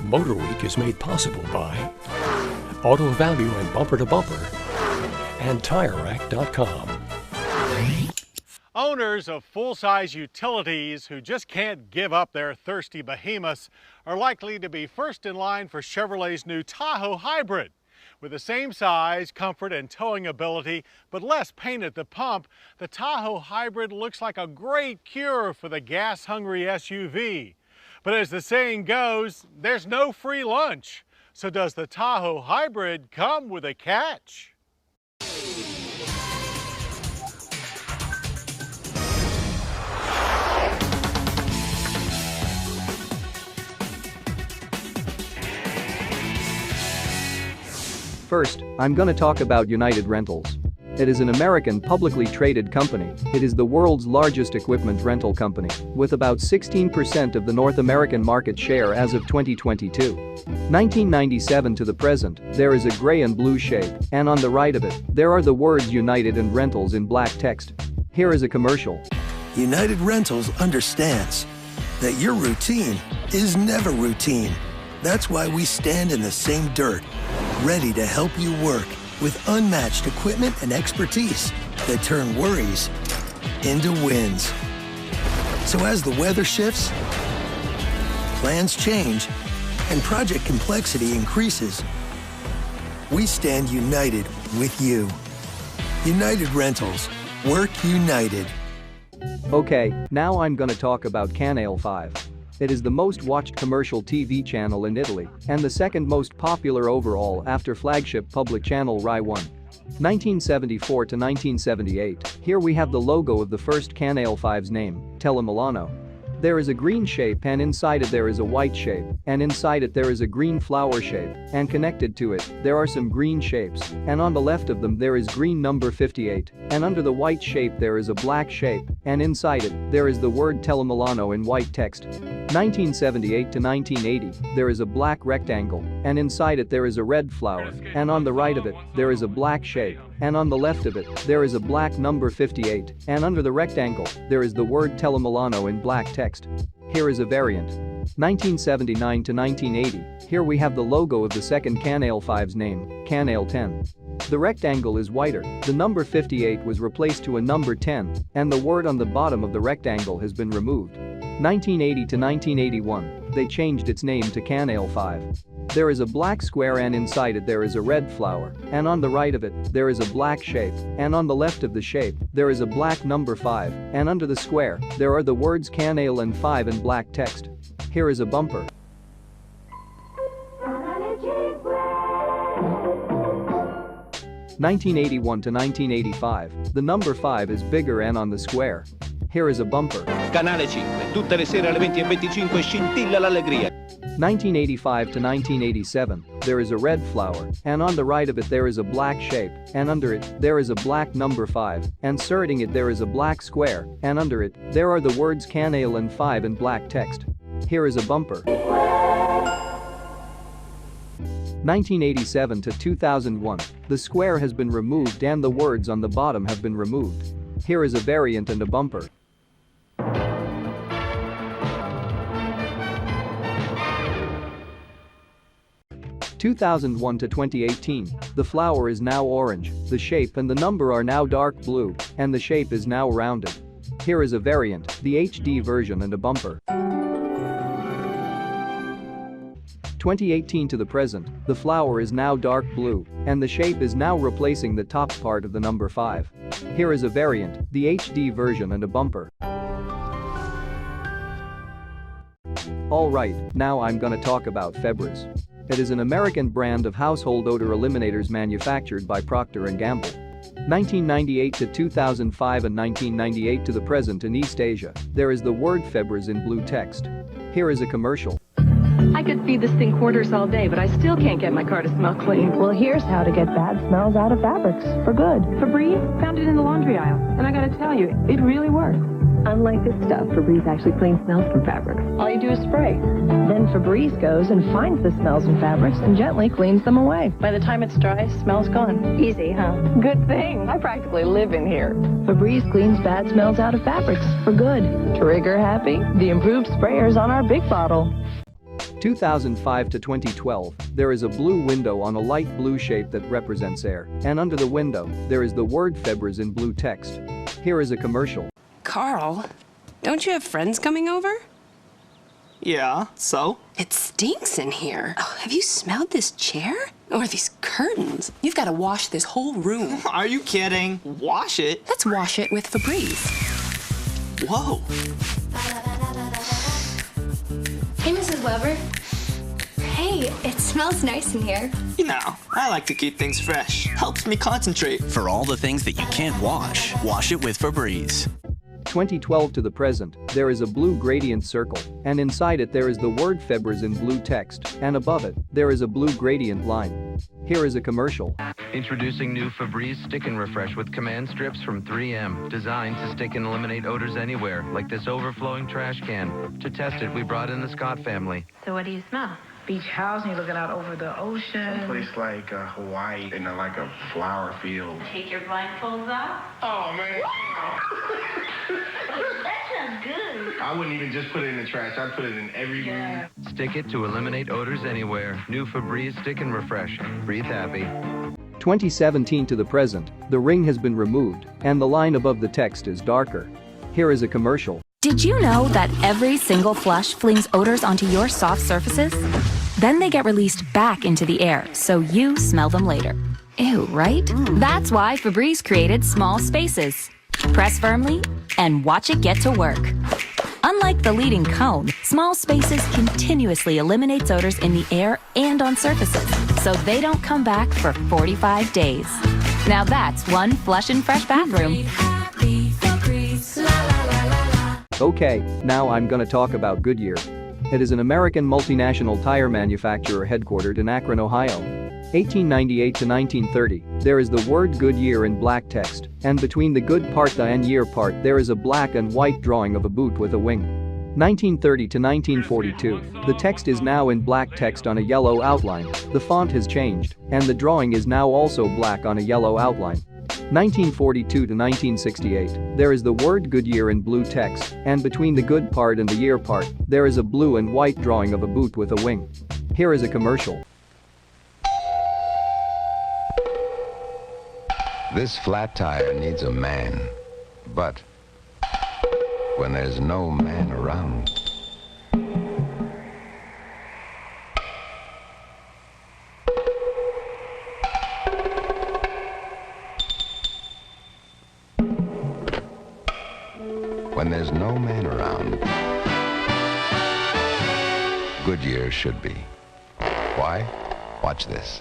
Motor Week is made possible by Auto Value and Bumper to Bumper and TireRack.com. Owners of full-size utilities who just can't give up their thirsty behemoths are likely to be first in line for Chevrolet's new Tahoe Hybrid. With the same size, comfort, and towing ability, but less pain at the pump, the Tahoe Hybrid looks like a great cure for the gas-hungry SUV. But as the saying goes, there's no free lunch. So does the Tahoe Hybrid come with a catch? First, I'm gonna talk about United Rentals. It is an American publicly traded company. It is the world's largest equipment rental company, with about 16% of the North American market share as of 2022. 1997 to the present, there is a gray and blue shape, and on the right of it, there are the words United and Rentals in black text. Here is a commercial. United Rentals understands that your routine is never routine. That's why we stand in the same dirt, ready to help you work with unmatched equipment and expertise that turn worries into wins. So as the weather shifts, plans change, and project complexity increases, we stand united with you. United Rentals. Work united. Okay, now I'm gonna talk about Canale 5. It is the most watched commercial TV channel in Italy and the second most popular overall after flagship public channel Rai 1. 1974 to 1978, here we have the logo of the first Canale 5's name, Telemilano. There is a green shape and inside it there is a white shape, and inside it there is a green flower shape, and connected to it, there are some green shapes, and on the left of them there is green number 58, and under the white shape there is a black shape, and inside it, there is the word Telemilano in white text. 1978 to 1980, there is a black rectangle, and inside it there is a red flower, and on the right of it, there is a black shape, and on the left of it, there is a black number 58, and under the rectangle, there is the word Telemilano in black text. Here is a variant. 1979 to 1980, here we have the logo of the second Canale 5's name, Canale 10. The rectangle is whiter, the number 58 was replaced to a number 10, and the word on the bottom of the rectangle has been removed. 1980 to 1981, they changed its name to Canale 5. There is a black square and inside it there is a red flower, and on the right of it, there is a black shape, and on the left of the shape, there is a black number 5, and under the square, there are the words Canale and 5 in black text. Here is a bumper. (1981 to 1985), the number 5 is bigger and on the square. Here is a bumper. Canale 5, tutte le sere alle 20:25 scintilla l'allegria. 1985 to 1987, there is a red flower, and on the right of it there is a black shape, and under it, there is a black number 5, and surrounding it there is a black square, and under it, there are the words Canale and 5 in black text. Here is a bumper. 1987 to 2001, the square has been removed and the words on the bottom have been removed. Here is a variant and a bumper. 2001 to 2018, the flower is now orange, the shape and the number are now dark blue, and the shape is now rounded. Here is a variant, the HD version and a bumper. 2018 to the present, the flower is now dark blue, and the shape is now replacing the top part of the number 5. Here is a variant, the HD version and a bumper. Alright, now I'm gonna talk about Febreze. It is an American brand of household odor eliminators manufactured by Procter & Gamble. 1998 to 2005 and 1998 to the present in East Asia, there is the word Febreze in blue text. Here is a commercial. I could feed this thing quarters all day, but I still can't get my car to smell clean. Well, here's how to get bad smells out of fabrics for good. Febreze found it in the laundry aisle, and I gotta tell you, it really works. Unlike this stuff, Febreze actually cleans smells from fabrics. All you do is spray. Then Febreze goes and finds the smells in fabrics and gently cleans them away. By the time it's dry, smell's gone. Easy, huh? Good thing. I practically live in here. Febreze cleans bad smells out of fabrics for good. Trigger happy? The improved sprayer's on our big bottle. 2005 to 2012, there is a blue window on a light blue shape that represents air, and under the window, there is the word Febres in blue text. Here is a commercial. Carl, don't you have friends coming over? Yeah, so? It stinks in here. Oh, have you smelled this chair? Or these curtains? You've got to wash this whole room. Are you kidding? Wash it? Let's wash it with Febreze. Whoa. Hey, Mrs. Weber. Hey, it smells nice in here. You know, I like to keep things fresh. Helps me concentrate. For all the things that you can't wash it with Febreze. 2012 to the present, there is a blue gradient circle, and inside it there is the word Febres in blue text, and above it, there is a blue gradient line. Here is a commercial. Introducing new Febreze Stick and Refresh with command strips from 3M, designed to stick and eliminate odors anywhere, like this overflowing trash can. To test it, we brought in the Scott family. So what do you smell? Beach house, and you're looking out over the ocean. A place like Hawaii, in like a flower field. Take your blindfolds off. Oh, man. That sounds good. I wouldn't even just put it in the trash. I'd put it in every room. Stick it to eliminate odors anywhere. New Febreze Stick and Refresh. Breathe happy. 2017 to the present, the ring has been removed, and the line above the text is darker. Here is a commercial. Did you know that every single flush flings odors onto your soft surfaces? Then they get released back into the air, so you smell them later. Ew, right? That's why Febreze created small spaces. Press firmly and watch it get to work. Unlike the leading cone, small spaces continuously eliminates odors in the air and on surfaces, so they don't come back for 45 days. Now that's one flush and fresh bathroom. Okay, now I'm gonna talk about Goodyear. It is an American multinational tire manufacturer headquartered in Akron, Ohio. 1898 to 1930, there is the word Goodyear in black text, and between the good part the and year part there is a black and white drawing of a boot with a wing. 1930 to 1942, the text is now in black text on a yellow outline, the font has changed, and the drawing is now also black on a yellow outline. 1942 to 1968, there is the word Goodyear in blue text, and between the good part and the year part, there is a blue and white drawing of a boot with a wing. Here is a commercial. This flat tire needs a man, but when there's no man around, when there's no man around, Goodyear should be. Why? Watch this.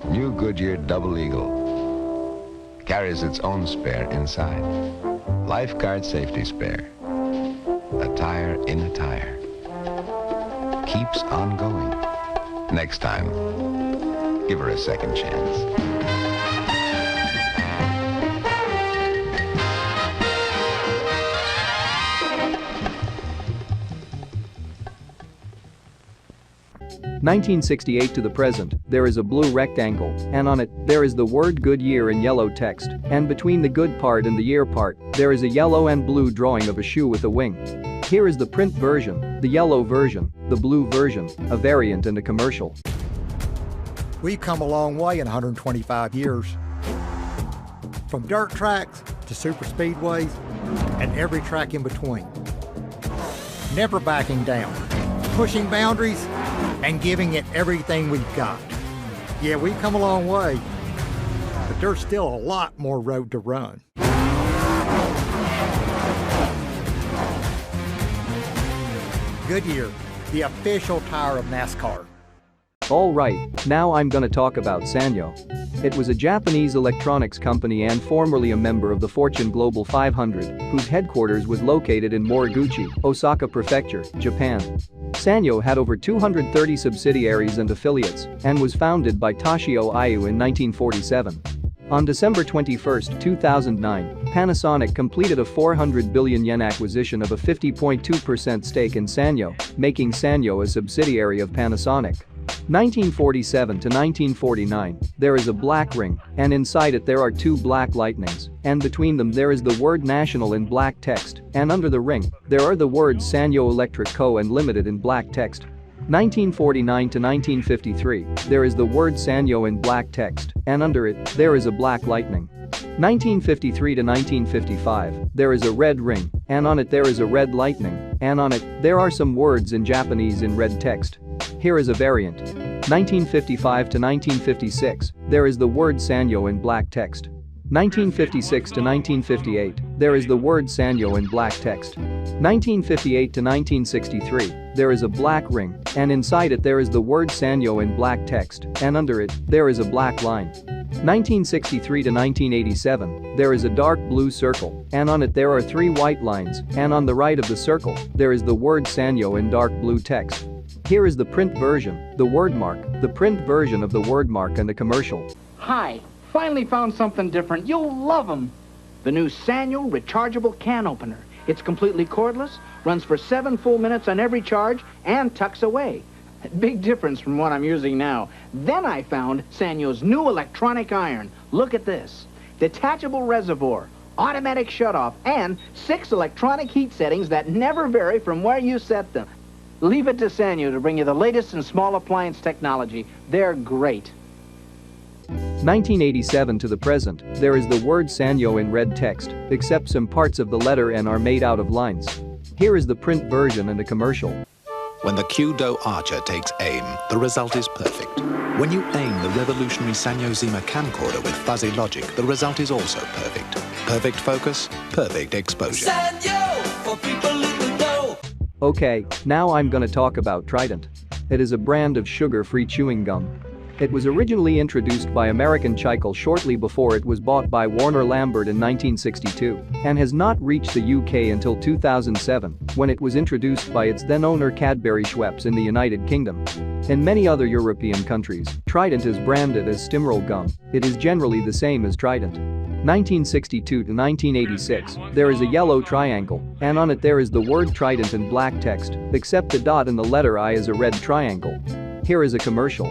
New Goodyear Double Eagle carries its own spare inside. Lifeguard safety spare. A tire in a tire. Keeps on going. Next time, give her a second chance. (1968 to the present, there is a blue rectangle, and on it, there is the word Goodyear in yellow text, and between the good part and the year part, there is a yellow and blue drawing of a shoe with a wing. Here is the print version, the yellow version, the blue version, a variant and a commercial. We've come a long way in 125 years. From dirt tracks to super speedways and every track in between. Never backing down, pushing boundaries and giving it everything we've got. Yeah, we've come a long way, but there's still a lot more road to run. Goodyear, the official tire of NASCAR. Alright, now I'm gonna talk about Sanyo. It was a Japanese electronics company and formerly a member of the Fortune Global 500, whose headquarters was located in Moriguchi, Osaka Prefecture, Japan. Sanyo had over 230 subsidiaries and affiliates, and was founded by Toshio Ayu in 1947. On December 21, 2009, Panasonic completed a 400 billion yen acquisition of a 50.2% stake in Sanyo, making Sanyo a subsidiary of Panasonic. 1947 to 1949, there is a black ring, and inside it there are two black lightnings, and between them there is the word national in black text, and under the ring, there are the words Sanyo Electric Co. and Limited in black text. 1949 to 1953, there is the word Sanyo in black text, and under it, there is a black lightning. 1953 to 1955, there is a red ring, and on it there is a red lightning, and on it, there are some words in Japanese in red text. Here is a variant. 1955 to 1956, there is the word Sanyo in black text. 1956 to 1958, there is the word Sanyo in black text. 1958 to 1963, there is a black ring, and inside it there is the word Sanyo in black text, and under it, there is a black line. 1963 to 1987, there is a dark blue circle, and on it there are three white lines, and on the right of the circle, there is the word Sanyo in dark blue text. Here is the print version, the word mark, the print version of the word mark and the commercial. Hi, finally found something different. You'll love them. The new Sanyo rechargeable can opener. It's completely cordless, runs for 7 full minutes on every charge, and tucks away. Big difference from what I'm using now. Then I found Sanyo's new electronic iron. Look at this. Detachable reservoir, automatic shutoff, and 6 electronic heat settings that never vary from where you set them. Leave it to Sanyo to bring you the latest in small appliance technology. They're great. 1987 to the present, there is the word Sanyo in red text, except some parts of the letter N are made out of lines. Here is the print version and a commercial. When the Q-Do Archer takes aim, the result is perfect. When you aim the revolutionary Sanyo Zima camcorder with fuzzy logic, the result is also perfect. Perfect focus, perfect exposure. Sanyo for people in the know. Okay, now I'm gonna talk about Trident. It is a brand of sugar-free chewing gum. It was originally introduced by American Chicle shortly before it was bought by Warner Lambert in 1962 and has not reached the UK until 2007, when it was introduced by its then-owner Cadbury Schweppes in the United Kingdom. In many other European countries, Trident is branded as Stimroll gum. It is generally the same as Trident. 1962 to 1986, there is a yellow triangle, and on it there is the word Trident in black text, except the dot in the letter I is a red triangle. Here is a commercial.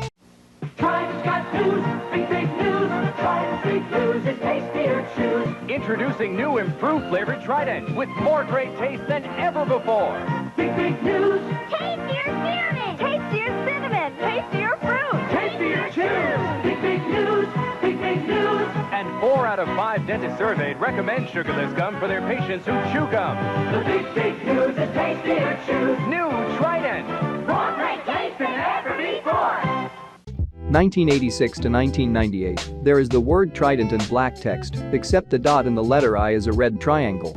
Trident's got news, big news. Trident's big news is tastier chews. Introducing new improved flavored Trident with more great taste than ever before. Big news. Tastier spearmint. Tastier cinnamon. Tastier fruit. Tastier chews. Big news. Big news. And 4 out of 5 dentists surveyed recommend sugarless gum for their patients who chew gum. The big news is tastier chews. New Trident. More great taste than ever before. 1986 to 1998, there is the word Trident in black text, except the dot in the letter I is a red triangle.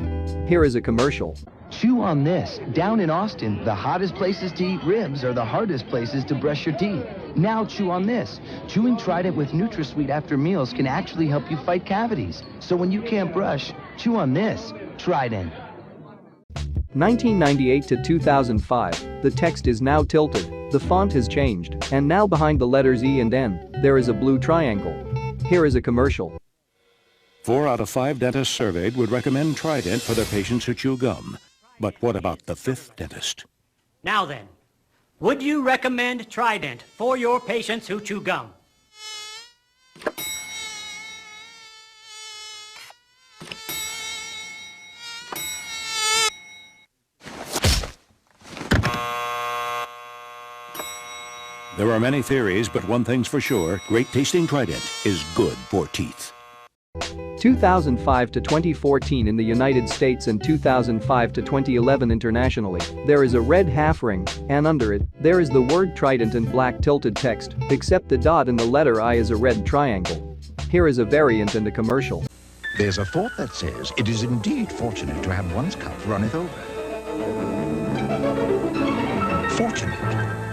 Here is a commercial. Chew on this. Down in Austin, the hottest places to eat ribs are the hardest places to brush your teeth. Now chew on this. Chewing Trident with NutraSweet after meals can actually help you fight cavities. So when you can't brush, chew on this. Trident. 1998 to 2005, the text is now tilted, the font has changed, and now behind the letters E and N, there is a blue triangle. Here is a commercial. 4 out of 5 dentists surveyed would recommend Trident for their patients who chew gum. But what about the 5th dentist? Now then, would you recommend Trident for your patients who chew gum? There are many theories, but one thing's for sure, great tasting Trident is good for teeth. 2005 to 2014 in the United States and 2005 to 2011 internationally, there is a red half ring, and under it, there is the word Trident in black tilted text, except the dot in the letter I is a red triangle. Here is a variant and a commercial. There's a thought that says it is indeed fortunate to have one's cup runneth over. Fortunate,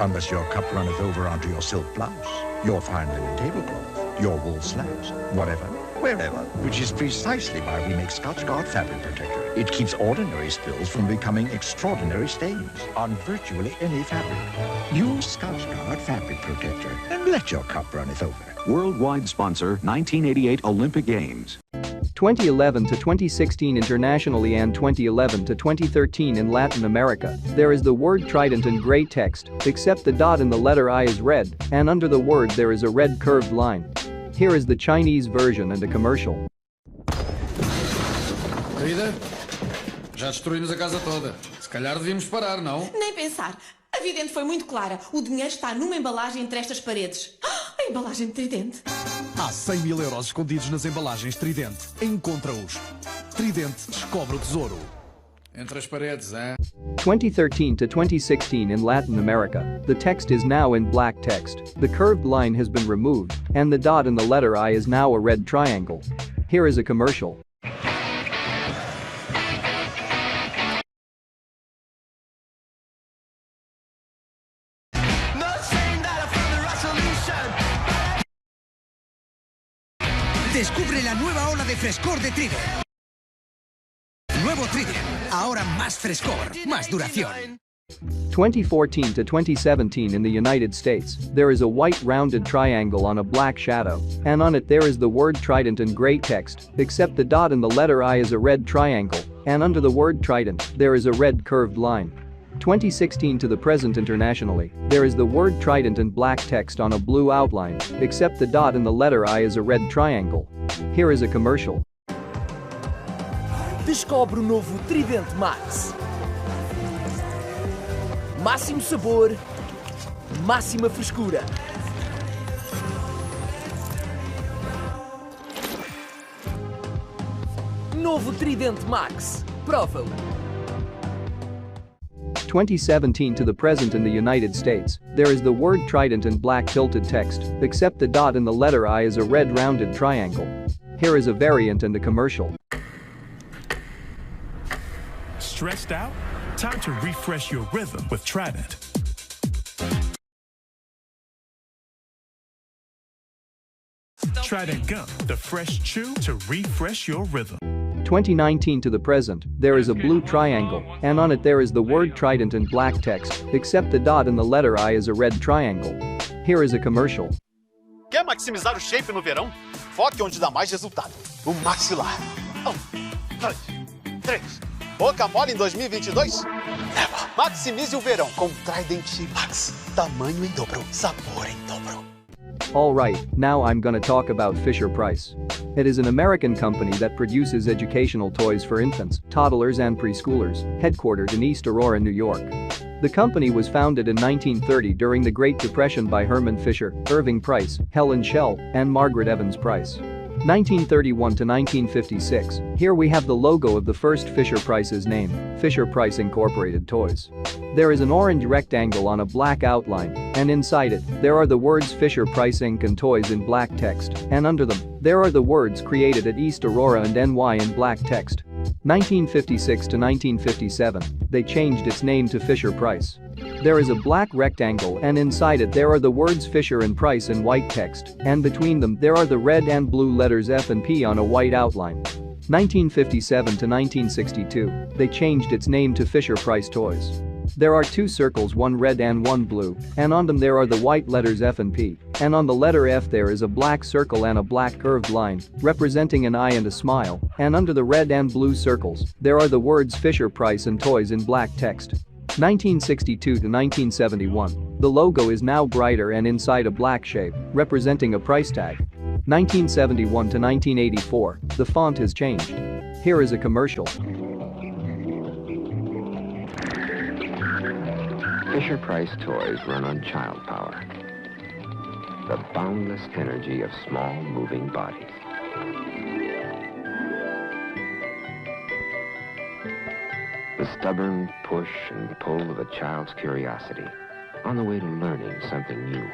unless your cup runneth over onto your silk blouse, your fine linen tablecloth, your wool slacks, whatever, wherever, which is precisely why we make Scotchgard Fabric Protector. It keeps ordinary spills from becoming extraordinary stains on virtually any fabric. Use Scotchgard Fabric Protector and let your cup runneth over. Worldwide sponsor, 1988 Olympic Games. 2011 to 2016 internationally and 2011 to 2013 in Latin America, there is the word trident in gray text, except the dot in the letter I is red, and under the word there is a red curved line. Here is the Chinese version and a commercial. Querida, já destruímos a casa toda. Se calhar devíamos parar, não? Nem pensar. A vidente foi muito clara. O dinheiro está numa embalagem entre estas paredes. A embalagem de Tridente. Há 100 mil euros escondidos nas embalagens Tridente. Encontra-os. Tridente descobre o tesouro. Entre as paredes, 2013 to 2016 in Latin America, the text is now in black text, the curved line has been removed, and the dot in the letter I is now a red triangle. Here is a commercial. Descubre la nueva ola de frescor de Trident. Nuevo Trident, ahora más frescor, más duración. 2014 to 2017 in the United States, there is a white rounded triangle on a black shadow, and on it there is the word trident in gray text, except the dot in the letter I is a red triangle, and under the word trident, there is a red curved line. 2016 to the present internationally, there is the word trident in black text on a blue outline, except the dot in the letter I is a red triangle. Here is a commercial. Descobre o novo Tridente Max. Máximo sabor, máxima frescura. Novo Tridente Max. Prova-o. 2017 to the present in the United States, there is the word trident in black tilted text, except the dot in the letter I is a red rounded triangle. Here is a variant and a commercial. Stressed out? Time to refresh your rhythm with Trident. Trident Gum, the fresh chew to refresh your rhythm. 2019 to the present, there is a blue triangle, and on it there is the word trident in black text, except the dot in the letter I is a red triangle. Here is a commercial. Quer maximizar o shape no verão? Foque onde dá mais resultado. O maxilar. 1, 2, 3. Boca mole em 2022? Maximize o verão com Trident Max. Tamanho em dobro, sabor em dobro. Alright, now I'm gonna talk about Fisher-Price. It is an American company that produces educational toys for infants, toddlers and preschoolers, headquartered in East Aurora, New York. The company was founded in 1930 during the Great Depression by Herman Fisher, Irving Price, Helen Schell, and Margaret Evans Price. 1931 to 1956, here we have the logo of the first Fisher-Price's name, Fisher-Price Incorporated Toys. There is an orange rectangle on a black outline, and inside it, there are the words Fisher-Price Inc. and Toys in black text, and under them, there are the words created at East Aurora and NY in black text. 1956 to 1957, they changed its name to Fisher-Price. There is a black rectangle and inside it there are the words Fisher and Price in white text, and between them there are the red and blue letters F and P on a white outline. 1957 to 1962, they changed its name to Fisher-Price Toys. There are two circles, one red and one blue, and on them there are the white letters F and P, and on the letter F there is a black circle and a black curved line, representing an eye and a smile, and under the red and blue circles, there are the words Fisher-Price and Toys in black text. 1962 to 1971, the logo is now brighter and inside a black shape, representing a price tag. 1971 to 1984, the font has changed. Here is a commercial. Fisher-Price toys run on child power, the boundless energy of small moving bodies. The stubborn push and pull of a child's curiosity on the way to learning something new.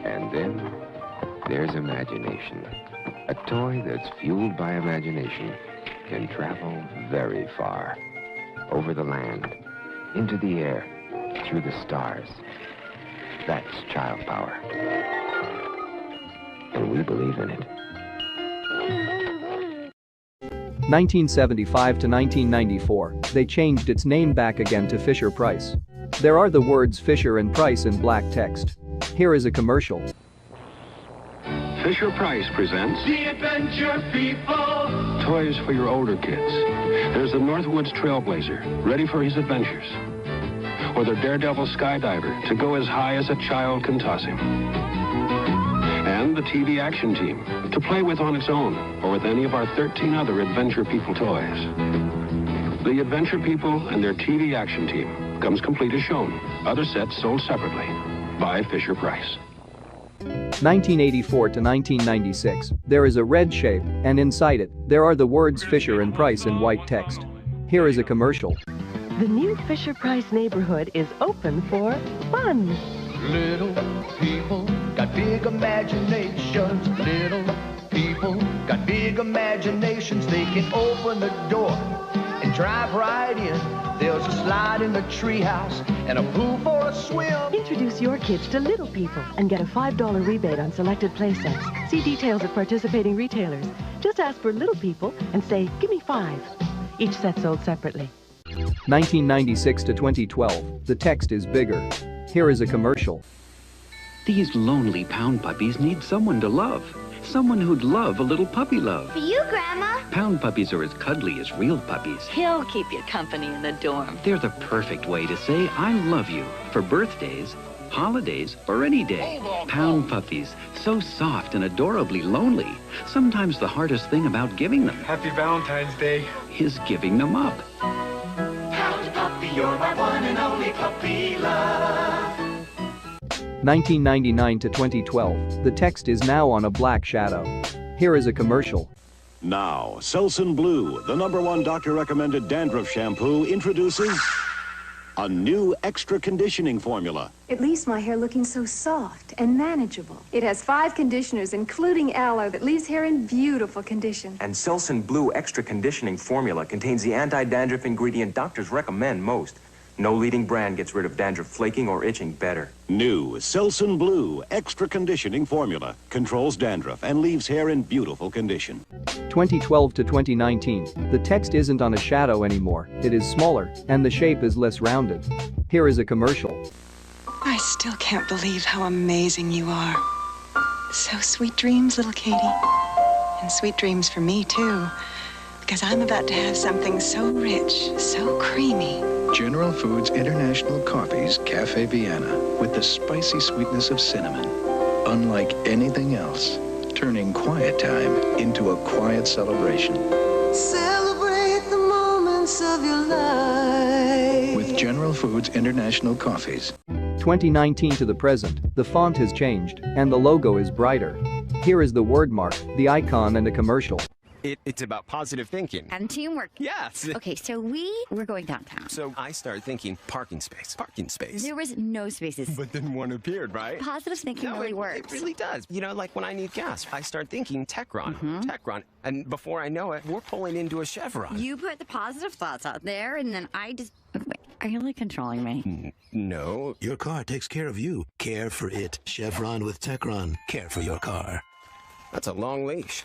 And then there's imagination. A toy that's fueled by imagination can travel very far. Over the land, into the air, through the stars. That's child power. And we believe in it. 1975 to 1994, they changed its name back again to Fisher-Price. There are the words Fisher and Price in black text. Here is a commercial. Fisher-Price presents The Adventure People. toys for your older kids. There's the Northwoods Trailblazer, ready for his adventures. Or the Daredevil Skydiver, to go as high as a child can toss him. And the TV Action Team, to play with on its own, or with any of our 13 other Adventure People toys. The Adventure People and their TV Action Team comes complete as shown. Other sets sold separately by Fisher-Price. 1984 to 1996, there is a red shape, and inside it, there are the words Fisher and Price in white text. Here is a commercial. The new Fisher-Price neighborhood is open for fun. Little people got big imaginations. Little people got big imaginations. They can open the door and drive right in. There's a slide in the treehouse and a pool for a swim. Introduce your kids to Little People and get a $5 rebate on selected play sets. See details at participating retailers. Just ask for Little People and say, "Give me 5." Each set sold separately. 1996 to 2012, the text is bigger. Here is a commercial. These lonely pound puppies need someone to love. Someone who'd love a little puppy love. For you, Grandma. Pound puppies are as cuddly as real puppies. He'll keep you company in the dorm. They're the perfect way to say I love you for birthdays, holidays, or any day. Pound puppies, so soft and adorably lonely. Sometimes the hardest thing about giving them Happy Valentine's Day is giving them up. Pound puppy, you're my one and only puppy love. 1999 to 2012, the text is now on a black shadow. Here is a commercial. Now, Selsun Blue, the #1 doctor-recommended dandruff shampoo, introduces a new extra conditioning formula. It leaves my hair looking so soft and manageable. It has 5 conditioners, including aloe, that leaves hair in beautiful condition. And Selsun Blue Extra Conditioning Formula contains the anti-dandruff ingredient doctors recommend most. No leading brand gets rid of dandruff flaking or itching better. New Selsun Blue Extra Conditioning Formula controls dandruff and leaves hair in beautiful condition. 2012 to 2019, the text isn't on a shadow anymore, it is smaller, and the shape is less rounded. Here is a commercial. I still can't believe how amazing you are. So sweet dreams, little Katie. And sweet dreams for me, too. Because I'm about to have something so rich, so creamy. General Foods International Coffee's Cafe Vienna with the spicy sweetness of cinnamon. Unlike anything else, turning quiet time into a quiet celebration. Celebrate the moments of your life. With General Foods International Coffees. 2019 to the present, the font has changed, and the logo is brighter. Here is the word mark, the icon, and a commercial. It's about positive thinking. And teamwork. Yes. Okay, so we're going downtown. So I started thinking parking space. There was no spaces. But then one appeared, right? Positive thinking really works. It really does. You know, like when I need gas, I start thinking Techron. Techron. And before I know it, we're pulling into a Chevron. You put the positive thoughts out there, and then I just... Wait, are you really controlling me? No. Your car takes care of you. Care for it. Chevron with Techron. Care for your car. That's a long leash.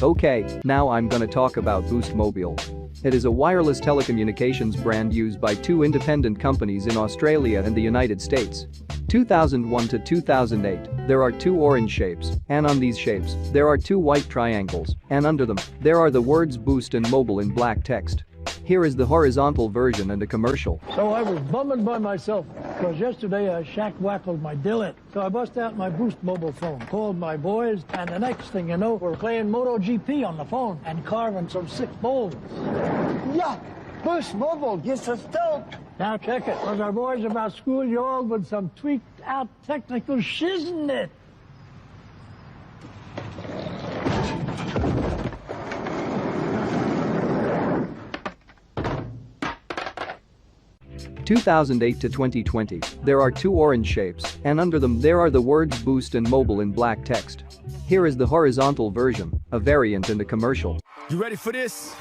Okay, now I'm gonna talk about Boost Mobile. It is a wireless telecommunications brand used by 2 independent companies in Australia and the United States. 2001 to 2008, there are 2 orange shapes, and on these shapes, there are 2 white triangles, and under them, there are the words Boost and Mobile in black text. Here is the horizontal version and a commercial. So I was bumming by myself, because yesterday I shack-wackled my dillet. So I bust out my Boost mobile phone, called my boys, and the next thing you know, we're playing MotoGP on the phone and carving some sick bowls. Yuck! Boost Mobile gets us stoked. Now check it, because our boys about school you all with some tweaked-out technical shiznit. 2008 to 2020, there are 2 orange shapes, and under them there are the words Boost and Mobile in black text. Here is the horizontal version, a variant and a commercial. You ready for this?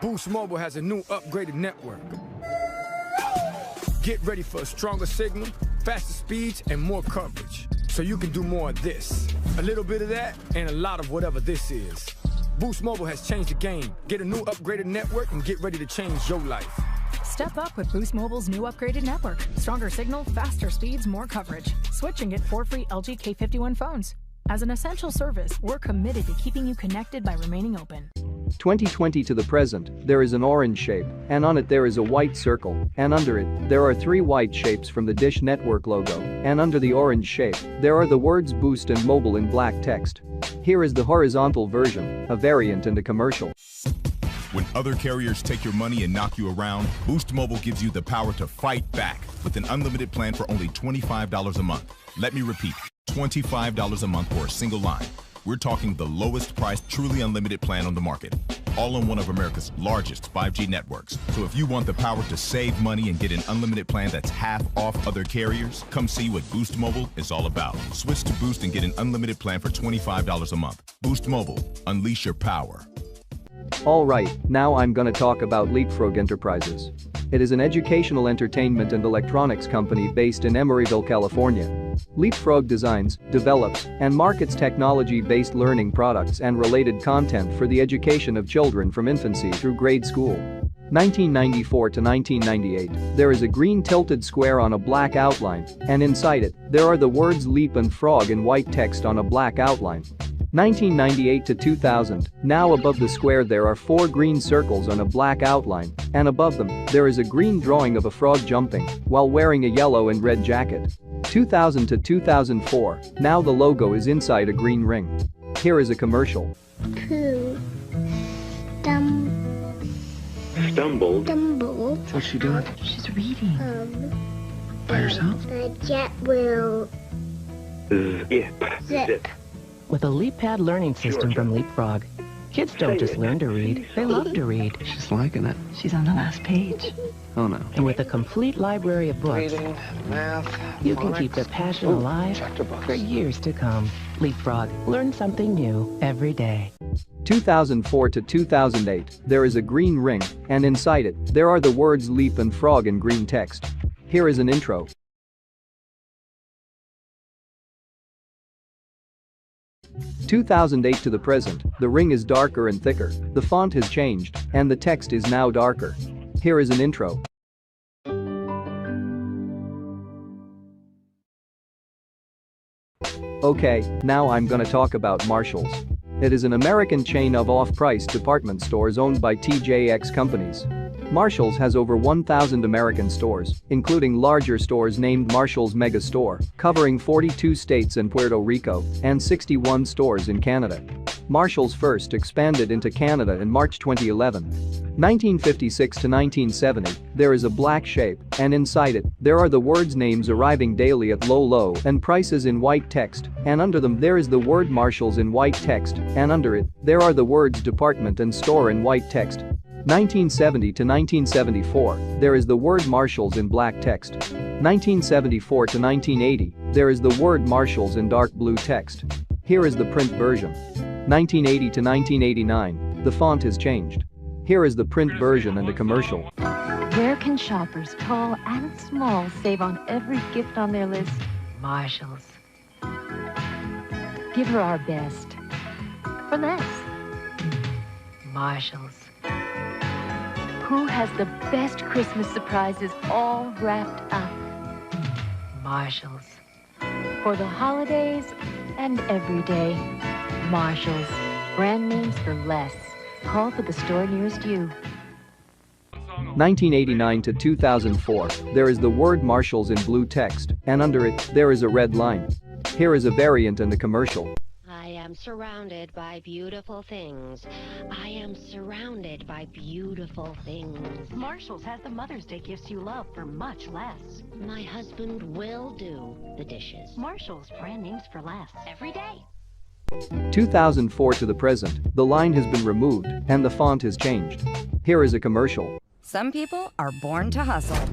Boost Mobile has a new upgraded network. Get ready for a stronger signal, faster speeds, and more coverage. So you can do more of this, a little bit of that, and a lot of whatever this is. Boost Mobile has changed the game. Get a new upgraded network and get ready to change your life. Step up with Boost Mobile's new upgraded network. Stronger signal, faster speeds, more coverage. Switch and get 4 free LG K51 phones. As an essential service, we're committed to keeping you connected by remaining open. 2020 to the present, there is an orange shape, and on it there is a white circle, and under it, there are 3 white shapes from the Dish Network logo, and under the orange shape, there are the words Boost and Mobile in black text. Here is the horizontal version, a variant and a commercial. When other carriers take your money and knock you around, Boost Mobile gives you the power to fight back with an unlimited plan for only $25 a month. Let me repeat, $25 a month for a single line. We're talking the lowest priced, truly unlimited plan on the market, all on one of America's largest 5G networks. So if you want the power to save money and get an unlimited plan that's half off other carriers, come see what Boost Mobile is all about. Switch to Boost and get an unlimited plan for $25 a month. Boost Mobile, unleash your power. Alright, now I'm gonna talk about Leapfrog Enterprises. It is an educational entertainment and electronics company based in Emeryville, California. Leapfrog designs, develops, and markets technology-based learning products and related content for the education of children from infancy through grade school. 1994 to 1998, there is a green tilted square on a black outline, and inside it, there are the words Leap and Frog in white text on a black outline. 1998 to 2000, now above the square there are 4 green circles on a black outline, and above them, there is a green drawing of a frog jumping while wearing a yellow and red jacket. 2000 to 2004, now the logo is inside a green ring. Here is a commercial. Pooh. Stumbled. What's she doing? She's reading. By herself? The jet will Zip. With a LeapPad learning system from Leapfrog, kids don't just learn to read, they love to read. She's liking it. She's on the last page. Oh no. And with a complete library of books, Reading, math, you can keep the passion alive for years to come. Leapfrog, learn something new every day. 2004 to 2008, there is a green ring, and inside it, there are the words Leap and Frog in green text. Here is an intro. (2008) to the present, the ring is darker and thicker, the font has changed, and the text is now darker. Here is an intro. Okay, now I'm gonna talk about Marshalls. It is an American chain of off-price department stores owned by TJX companies. Marshalls has over 1,000 American stores, including larger stores named Marshalls Mega Store, covering 42 states and Puerto Rico, and 61 stores in Canada. Marshalls first expanded into Canada in March 2011. 1956 to 1970, there is a black shape, and inside it, there are the words names arriving daily at low and prices in white text, and under them there is the word Marshalls in white text, and under it, there are the words department and store in white text. 1970 to 1974, there is the word Marshalls in black text. 1974 to 1980, there is the word Marshalls in dark blue text. Here is the print version. 1980 to 1989, the font has changed. Here is the print version and a commercial. Where can shoppers, tall and small, save on every gift on their list? Marshalls. Give her our best. For less. Marshalls. Who has the best Christmas surprises all wrapped up? Marshalls. For the holidays and every day, Marshalls. Brand names for less. Call for the store nearest you. 1989 to 2004, there is the word Marshalls in blue text, and under it, there is a red line. Here is a variant and a commercial. I am surrounded by beautiful things. I am surrounded by beautiful things. Marshalls has the Mother's Day gifts you love for much less. My husband will do the dishes. Marshalls, brand names for less. Every day. 2004 to the present, the line has been removed, and the font has changed. Here is a commercial. Some people are born to hustle.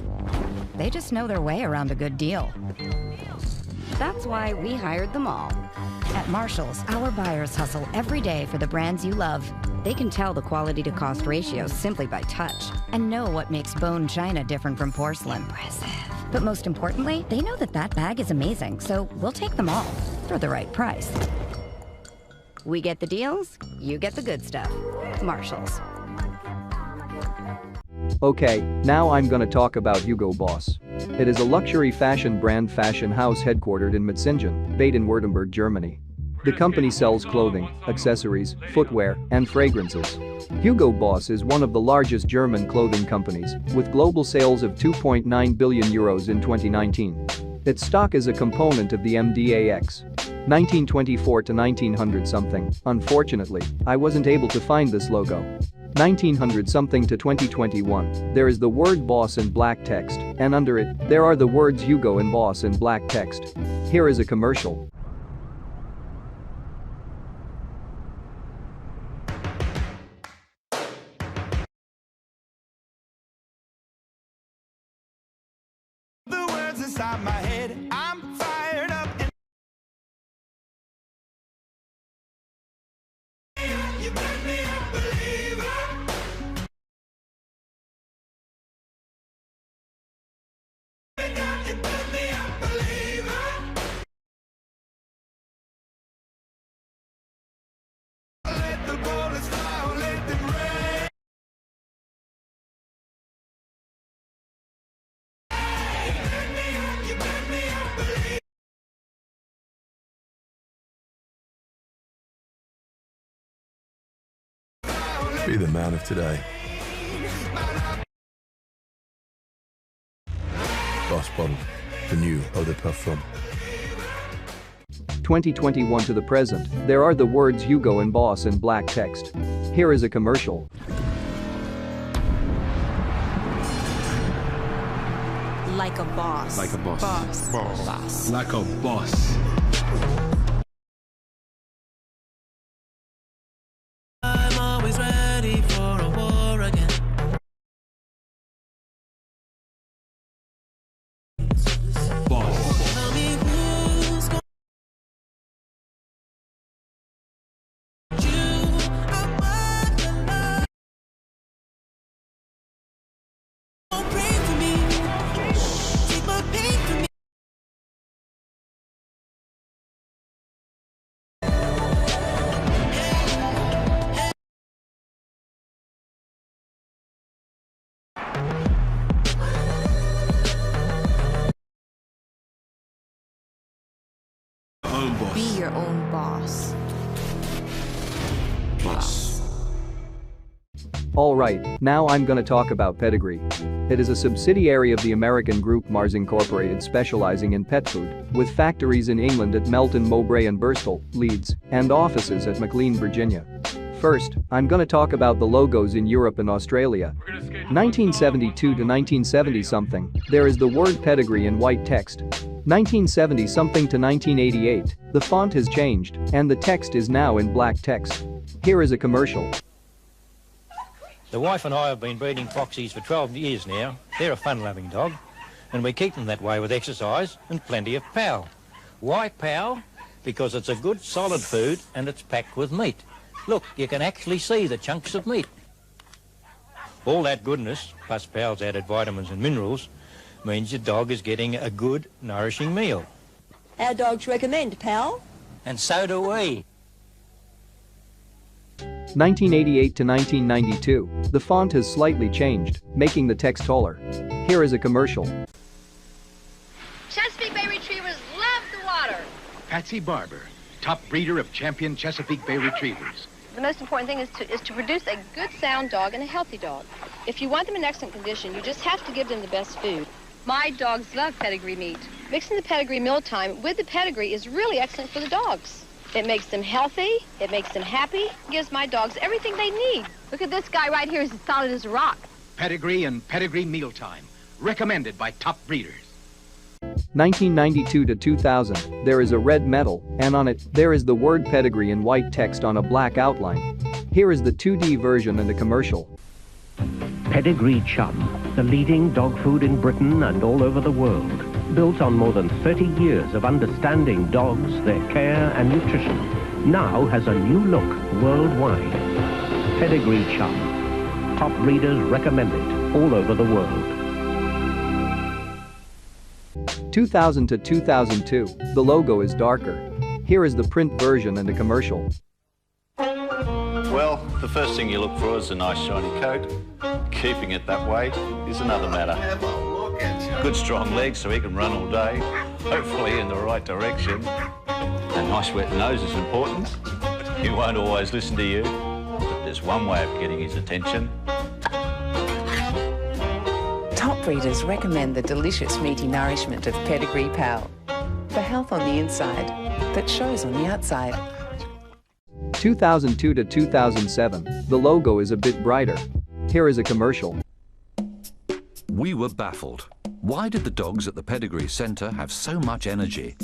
They just know their way around a good deal. That's why we hired them all. At Marshalls, our buyers hustle every day for the brands you love. They can tell the quality to cost ratio simply by touch and know what makes bone china different from porcelain. Impressive. But most importantly, they know that that bag is amazing, so we'll take them all for the right price. We get the deals, you get the good stuff. Marshalls. Okay, now I'm gonna talk about Hugo Boss. It is a luxury fashion brand fashion house headquartered in Metzingen, Baden-Württemberg, Germany. The company sells clothing, accessories, footwear, and fragrances. Hugo Boss is one of the largest German clothing companies, with global sales of 2.9 billion euros in 2019. Its stock is a component of the MDAX. 1924 to 1900 something. Unfortunately, I wasn't able to find this logo. 1900 something to 2021, there is the word boss in black text, and under it, there are the words Hugo and Boss in black text. Here is a commercial. The words inside my head, I'm fired up and you make me a believer. You make me a believer. Let the bullets fly, let them rain. You make me a believer. Be the man of today. Boss Bottle, the new eau de parfum. 2021 to the present, there are the words Hugo and Boss in black text. Here is a commercial. Like a boss. Like a boss. Boss. Boss. Like a boss. I'm always ready for a war again. Boss. Tell me who's gonna you? I'm worth the love. Don't pray for me. Take my pain from me. Own boss. Be your own boss. Boss. Alright, now I'm gonna talk about Pedigree. It is a subsidiary of the American group Mars Incorporated specializing in pet food, with factories in England at Melton Mowbray and Bristol, Leeds, and offices at McLean, Virginia. First, I'm gonna talk about the logos in Europe and Australia. 1972 to 1970 something, there is the word Pedigree in white text. 1970 something to 1988, the font has changed, and the text is now in black text. Here is a commercial. The wife and I have been breeding foxies for 12 years now. They're a fun-loving dog, and we keep them that way with exercise and plenty of pow. Why pow? Because it's a good solid food and it's packed with meat. Look, you can actually see the chunks of meat. All that goodness, plus Pow's added vitamins and minerals, means your dog is getting a good, nourishing meal. Our dogs recommend Pal. And so do we. 1988 to 1992, the font has slightly changed, making the text taller. Here is a commercial. Chesapeake Bay Retrievers love the water. Patsy Barber, top breeder of champion Chesapeake Bay Retrievers. The most important thing is to produce a good, sound dog and a healthy dog. If you want them in excellent condition, you just have to give them the best food. My dogs love pedigree meat. Mixing the pedigree mealtime with the pedigree is really excellent for the dogs. It makes them healthy, it makes them happy, gives my dogs everything they need. Look at this guy right here, he's as solid as a rock. Pedigree and pedigree mealtime, recommended by top breeders. 1992 to 2000, there is a red medal, and on it, there is the word Pedigree in white text on a black outline. Here is the 2D version and a commercial. Pedigree Chum, the leading dog food in Britain and all over the world, built on more than 30 years of understanding dogs, their care and nutrition, now has a new look worldwide. Pedigree Chum, top breeders recommended all over the world. 2000 to 2002, the logo is darker. Here is the print version and a commercial. The first thing you look for is a nice shiny coat. Keeping it that way is another matter. Good strong legs so he can run all day, hopefully in the right direction. A nice wet nose is important. He won't always listen to you, but there's one way of getting his attention. Top breeders recommend the delicious meaty nourishment of Pedigree Pal for health on the inside that shows on the outside. 2002 to 2007, the logo is a bit brighter. Here is a commercial. We were baffled. Why did the dogs at the Pedigree Centre have so much energy?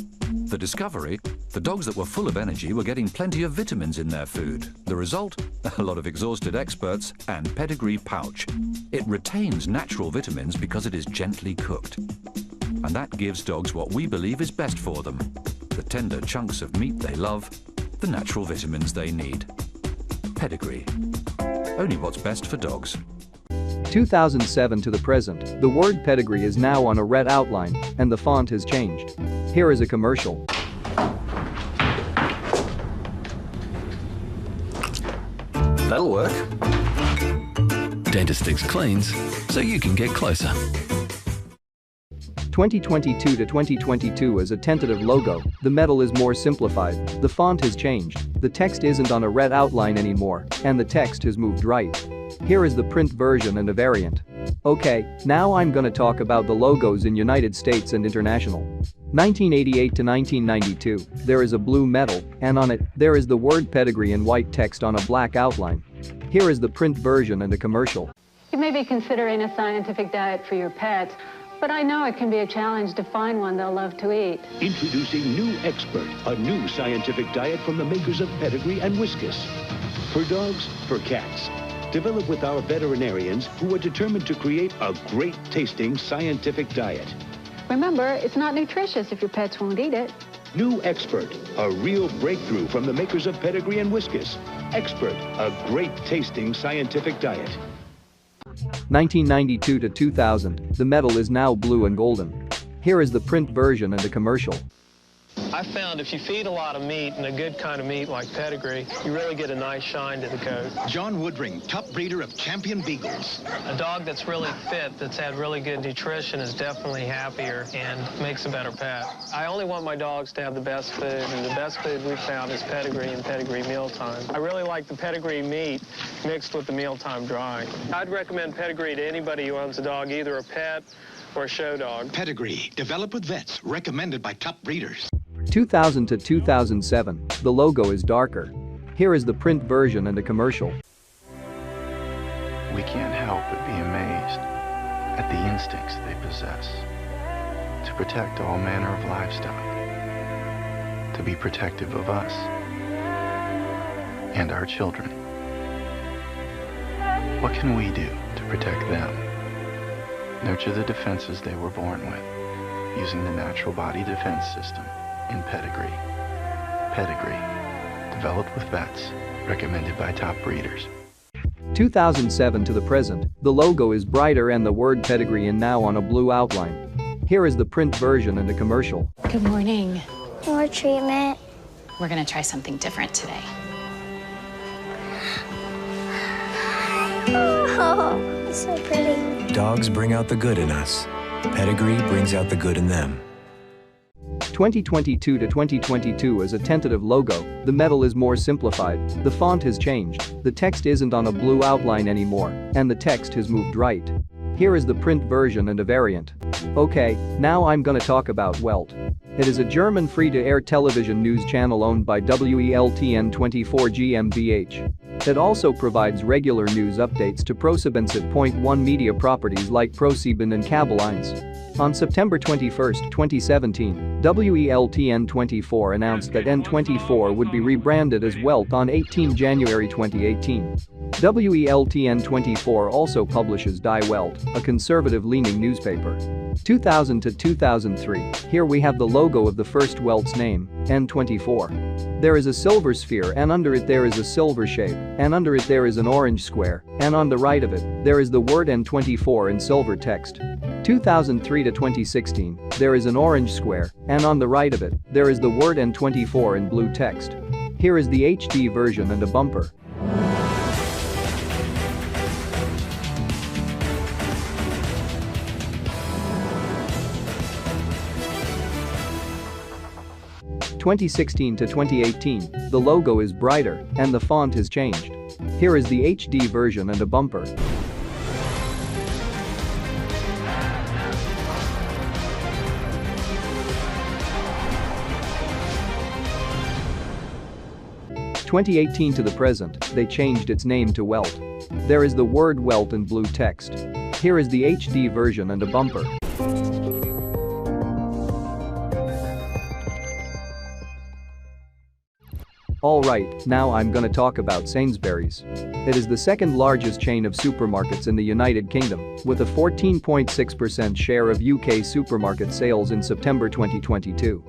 The discovery, the dogs that were full of energy were getting plenty of vitamins in their food. The result, a lot of exhausted experts and Pedigree Pouch. It retains natural vitamins because it is gently cooked. And that gives dogs what we believe is best for them. The tender chunks of meat they love, the natural vitamins they need. Pedigree. Only what's best for dogs. 2007 to the present, the word pedigree is now on a red outline, and the font has changed. Here is a commercial. That'll work. Dentistix cleans, so you can get closer. 2022 to 2022 is a tentative logo. The metal is more simplified. The font has changed. The text isn't on a red outline anymore, and the text has moved right. Here is the print version and a variant. Okay, now I'm gonna talk about the logos in United States and international. 1988 to 1992, there is a blue metal, and on it, there is the word pedigree in white text on a black outline. Here is the print version and a commercial. You may be considering a scientific diet for your pets, but I know it can be a challenge to find one they'll love to eat. Introducing New Expert, a new scientific diet from the makers of Pedigree and Whiskas. For dogs, for cats. Developed with our veterinarians who are determined to create a great-tasting scientific diet. Remember, it's not nutritious if your pets won't eat it. New Expert, a real breakthrough from the makers of Pedigree and Whiskas. Expert, a great-tasting scientific diet. 1992 to 2000, the metal is now blue and golden. Here is the print version and a commercial. I found if you feed a lot of meat, and a good kind of meat like Pedigree, you really get a nice shine to the coat. John Woodring, top breeder of champion beagles. A dog that's really fit, that's had really good nutrition, is definitely happier and makes a better pet. I only want my dogs to have the best food, and the best food we've found is Pedigree and Pedigree Mealtime. I really like the Pedigree meat mixed with the Mealtime dry. I'd recommend Pedigree to anybody who owns a dog, either a pet or a show dog. Pedigree, developed with vets, recommended by top breeders. 2000 to 2007, the logo is darker. Here is the print version and a commercial. We can't help but be amazed at the instincts they possess to protect all manner of livestock, to be protective of us and our children. What can we do to protect them? Nurture the defenses they were born with, using the natural body defense system in Pedigree. Pedigree, developed with vets, recommended by top breeders. 2007 to the present, the logo is brighter and the word pedigree in now on a blue outline. Here is the print version and a commercial. Good morning. More treatment. We're gonna try something different today. Oh, it's so pretty. Dogs bring out the good in us. Pedigree brings out the good in them. 2022 to 2022 is a tentative logo. The metal is more simplified. The font has changed. The text isn't on a blue outline anymore, and the text has moved right. Here is the print version and a variant. Okay, now I'm gonna talk about Welt. It is a German free-to-air television news channel owned by WELTN24 GmbH. It also provides regular news updates to ProSiebenSat.1 media properties like ProSieben and Kabel 1. On September 21, 2017, WELTN24 announced that N24 would be rebranded as Welt on 18 January 2018. WELTN24 also publishes Die Welt, a conservative-leaning newspaper. 2000 to 2003, here we have the logo of the first Welt's name, N24. There is a silver sphere and under it there is a silver shape, and under it there is an orange square, and on the right of it, there is the word N24 in silver text. 2003 to 2016, there is an orange square, and on the right of it, there is the word N24 in blue text. Here is the HD version and a bumper. 2016 to 2018, the logo is brighter and the font has changed. Here is the HD version and a bumper. From 2018 to the present, they changed its name to Welt. There is the word Welt in blue text. Here is the HD version and a bumper. Alright, now I'm gonna talk about Sainsbury's. It is the second largest chain of supermarkets in the United Kingdom, with a 14.6% share of UK supermarket sales in September 2022.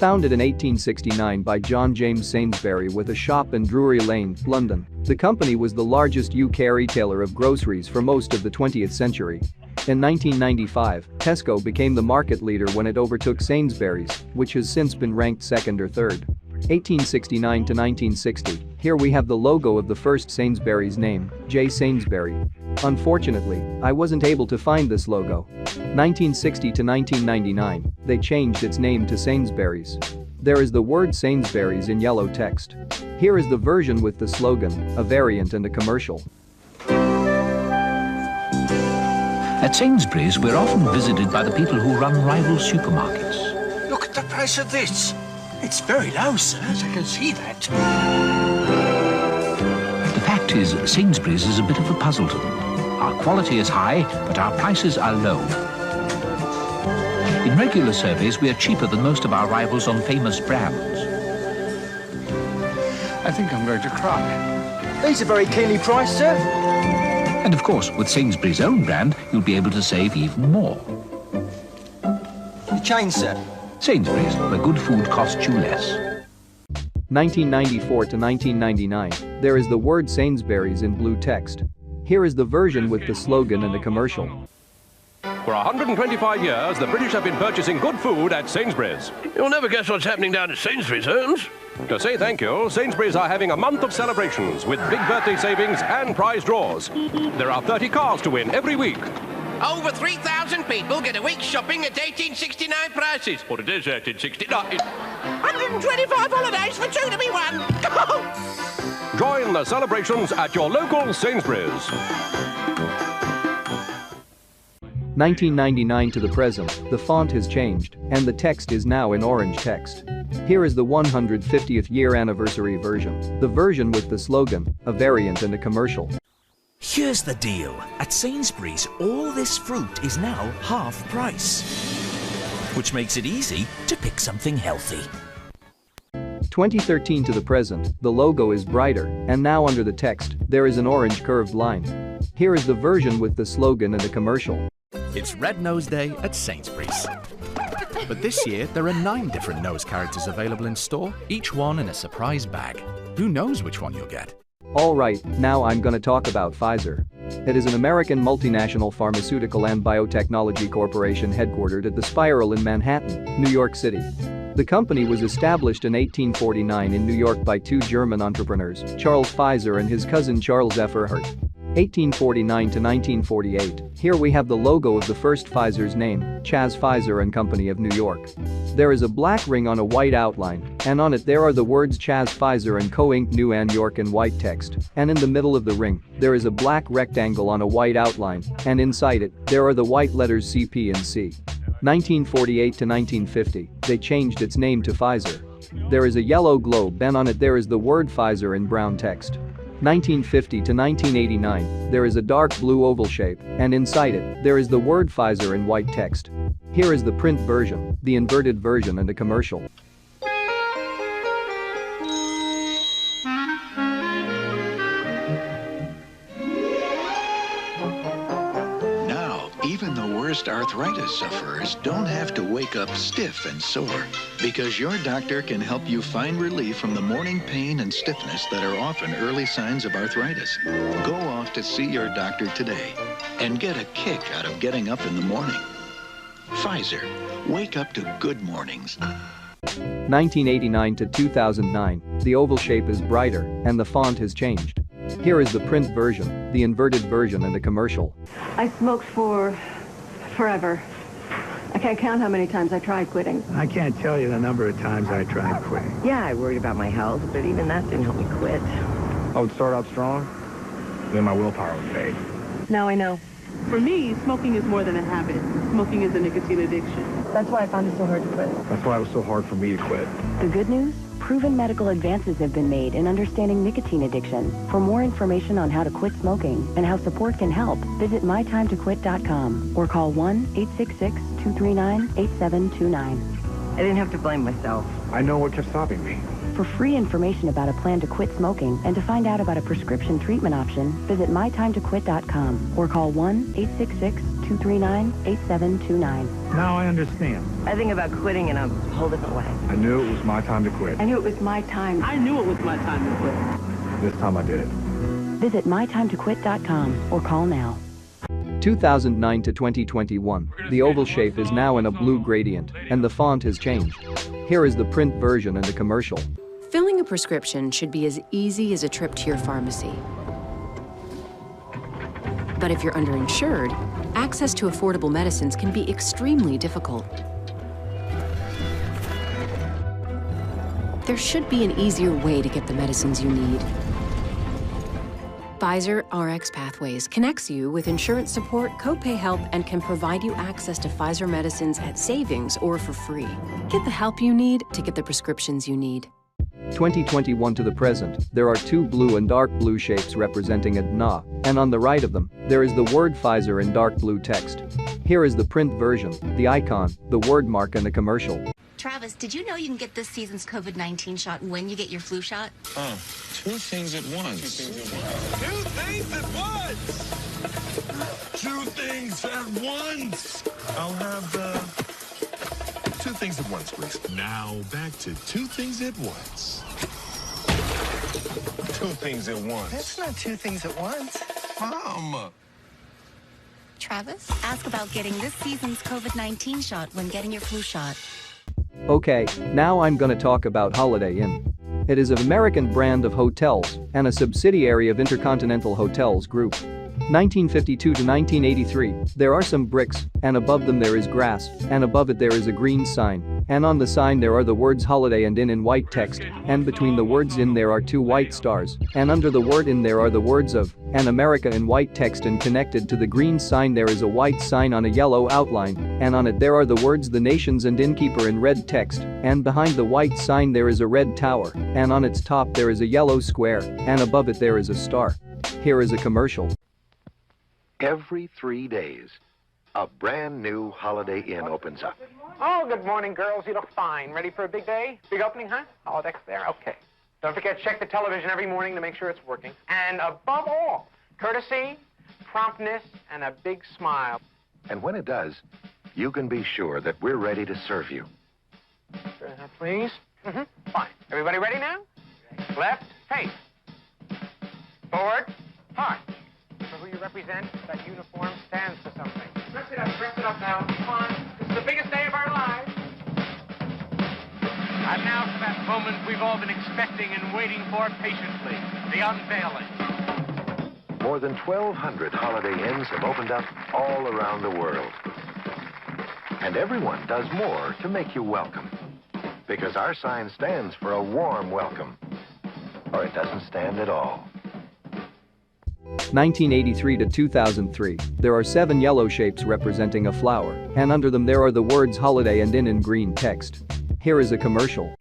Founded in 1869 by John James Sainsbury with a shop in Drury Lane, London, the company was the largest UK retailer of groceries for most of the 20th century. In 1995, Tesco became the market leader when it overtook Sainsbury's, which has since been ranked second or third. 1869 to 1960, here we have the logo of the first Sainsbury's name, J. Sainsbury. Unfortunately, I wasn't able to find this logo. 1960 to 1999, they changed its name to Sainsbury's. There is the word Sainsbury's in yellow text. Here is the version with the slogan, a variant and a commercial. At Sainsbury's, we're often visited by the people who run rival supermarkets. Look at the price of this. It's very low, sir, as I can see that. The fact is, Sainsbury's is a bit of a puzzle to them. Our quality is high, but our prices are low. In regular surveys, we are cheaper than most of our rivals on famous brands. I think I'm going to cry. These are very keenly priced, sir. And of course, with Sainsbury's own brand, you'll be able to save even more. The chain, sir. Sainsbury's, where good food costs you less. 1994 to 1999, there is the word Sainsbury's in blue text. Here is the version with the slogan and a commercial. For 125 years, the British have been purchasing good food at Sainsbury's. You'll never guess what's happening down at Sainsbury's, Holmes. To say thank you, Sainsbury's are having a month of celebrations with big birthday savings and prize draws. There are 30 cars to win every week. Over 3,000 people get a week's shopping at 1869 prices. Or it is 1869. 125 holidays for two to be won. Join the celebrations at your local Sainsbury's. 1999 to the present, the font has changed, and the text is now in orange text. Here is the 150th year anniversary version, the version with the slogan, a variant and a commercial. Here's the deal. At Sainsbury's, all this fruit is now half price, which makes it easy to pick something healthy. 2013 to the present, the logo is brighter, and now under the text, there is an orange curved line. Here is the version with the slogan and a commercial. It's Red Nose Day at Sainsbury's. But this year, there are 9 different nose characters available in store, each one in a surprise bag. Who knows which one you'll get? Alright, now I'm gonna talk about Pfizer. It is an American multinational pharmaceutical and biotechnology corporation headquartered at the Spiral in Manhattan, New York City. The company was established in 1849 in New York by 2 German entrepreneurs, Charles Pfizer and his cousin Charles F. Erhardt. 1849 to 1948, here we have the logo of the first Pfizer's name, Chas Pfizer and Company of New York. There is a black ring on a white outline, and on it there are the words Chas Pfizer and Co. Inc. New and York in white text, and in the middle of the ring, there is a black rectangle on a white outline, and inside it, there are the white letters CP and C. 1948 to 1950, they changed its name to Pfizer. There is a yellow globe and on it there is the word Pfizer in brown text. 1950 to 1989, there is a dark blue oval shape, and inside it, there is the word Pfizer in white text. Here is the print version, the inverted version and a commercial. Now, even the worst arthritis sufferers don't have to wake up stiff and sore, because your doctor can help you find relief from the morning pain and stiffness that are often early signs of arthritis. Go off to see your doctor today and get a kick out of getting up in the morning. Pfizer, wake up to good mornings. 1989 to 2009, the oval shape is brighter and the font has changed. Here is the print version, the inverted version and a commercial. I smoked for forever. I can't count how many times I tried quitting. I can't tell you the number of times I tried quitting. Yeah, I worried about my health, but even that didn't help me quit. I would start out strong, then my willpower would fade. Now I know. For me, smoking is more than a habit. Smoking is a nicotine addiction. That's why I found it so hard to quit. That's why it was so hard for me to quit. The good news? Proven medical advances have been made in understanding nicotine addiction. For more information on how to quit smoking and how support can help, visit mytimetoquit.com or call 1-866-239-8729. I didn't have to blame myself. I know what kept stopping me. For free information about a plan to quit smoking and to find out about a prescription treatment option, visit mytimetoquit.com or call 1-866-239-8729. Now I understand. I think about quitting in a whole different way. I knew it was my time to quit. I knew it was my time. I knew it was my time to quit. This time I did it. Visit mytimetoquit.com or call now. 2009 to 2021, the oval shape is now in a blue gradient, and the font has changed. Here is the print version and the commercial. Filling a prescription should be as easy as a trip to your pharmacy. But if you're underinsured, access to affordable medicines can be extremely difficult. There should be an easier way to get the medicines you need. Pfizer Rx Pathways connects you with insurance support, copay help, and can provide you access to Pfizer medicines at savings or for free. Get the help you need to get the prescriptions you need. 2021 to the present, there are two blue and dark blue shapes representing a DNA, and on the right of them, there is the word Pfizer in dark blue text. Here is the print version, the icon, the word mark, and the commercial. Travis, did you know you can get this season's COVID-19 shot when you get your flu shot? Oh, two things at once. Two things at once! Two things at once! I'll have, two things at once, please. Now, back to two things at once. Two things at once. That's not two things at once. Mom! Travis, ask about getting this season's COVID-19 shot when getting your flu shot. Okay, now I'm gonna talk about Holiday Inn. It is an American brand of hotels and a subsidiary of Intercontinental Hotels Group. 1952 to 1983, there are some bricks, and above them there is grass, and above it there is a green sign, and on the sign there are the words Holiday and Inn in white text, and between the words Inn there are two white stars, and under the word Inn there are the words of and America in white text, and connected to the green sign there is a white sign on a yellow outline, and on it there are the words The Nations and Innkeeper in red text, and behind the white sign there is a red tower, and on its top there is a yellow square, and above it there is a star. Here is a commercial. Every 3 days, a brand new Holiday Inn opens up. Oh, good morning, girls. You look fine. Ready for a big day? Big opening, huh? Oh, that's there. Okay. Don't forget to check the television every morning to make sure it's working. And above all, courtesy, promptness, and a big smile. And when it does, you can be sure that we're ready to serve you. Please? Fine. Everybody ready now? Left, face. Forward, march. For who you represent, that uniform stands for something. Dress it up now. Come on. This is the biggest day of our lives. And now for that moment we've all been expecting and waiting for patiently, the unveiling. More than 1,200 Holiday Inns have opened up all around the world. And everyone does more to make you welcome. Because our sign stands for a warm welcome. Or it doesn't stand at all. 1983 to 2003, there are 7 yellow shapes representing a flower, and under them there are the words Holiday and Inn in green text. Here is a commercial.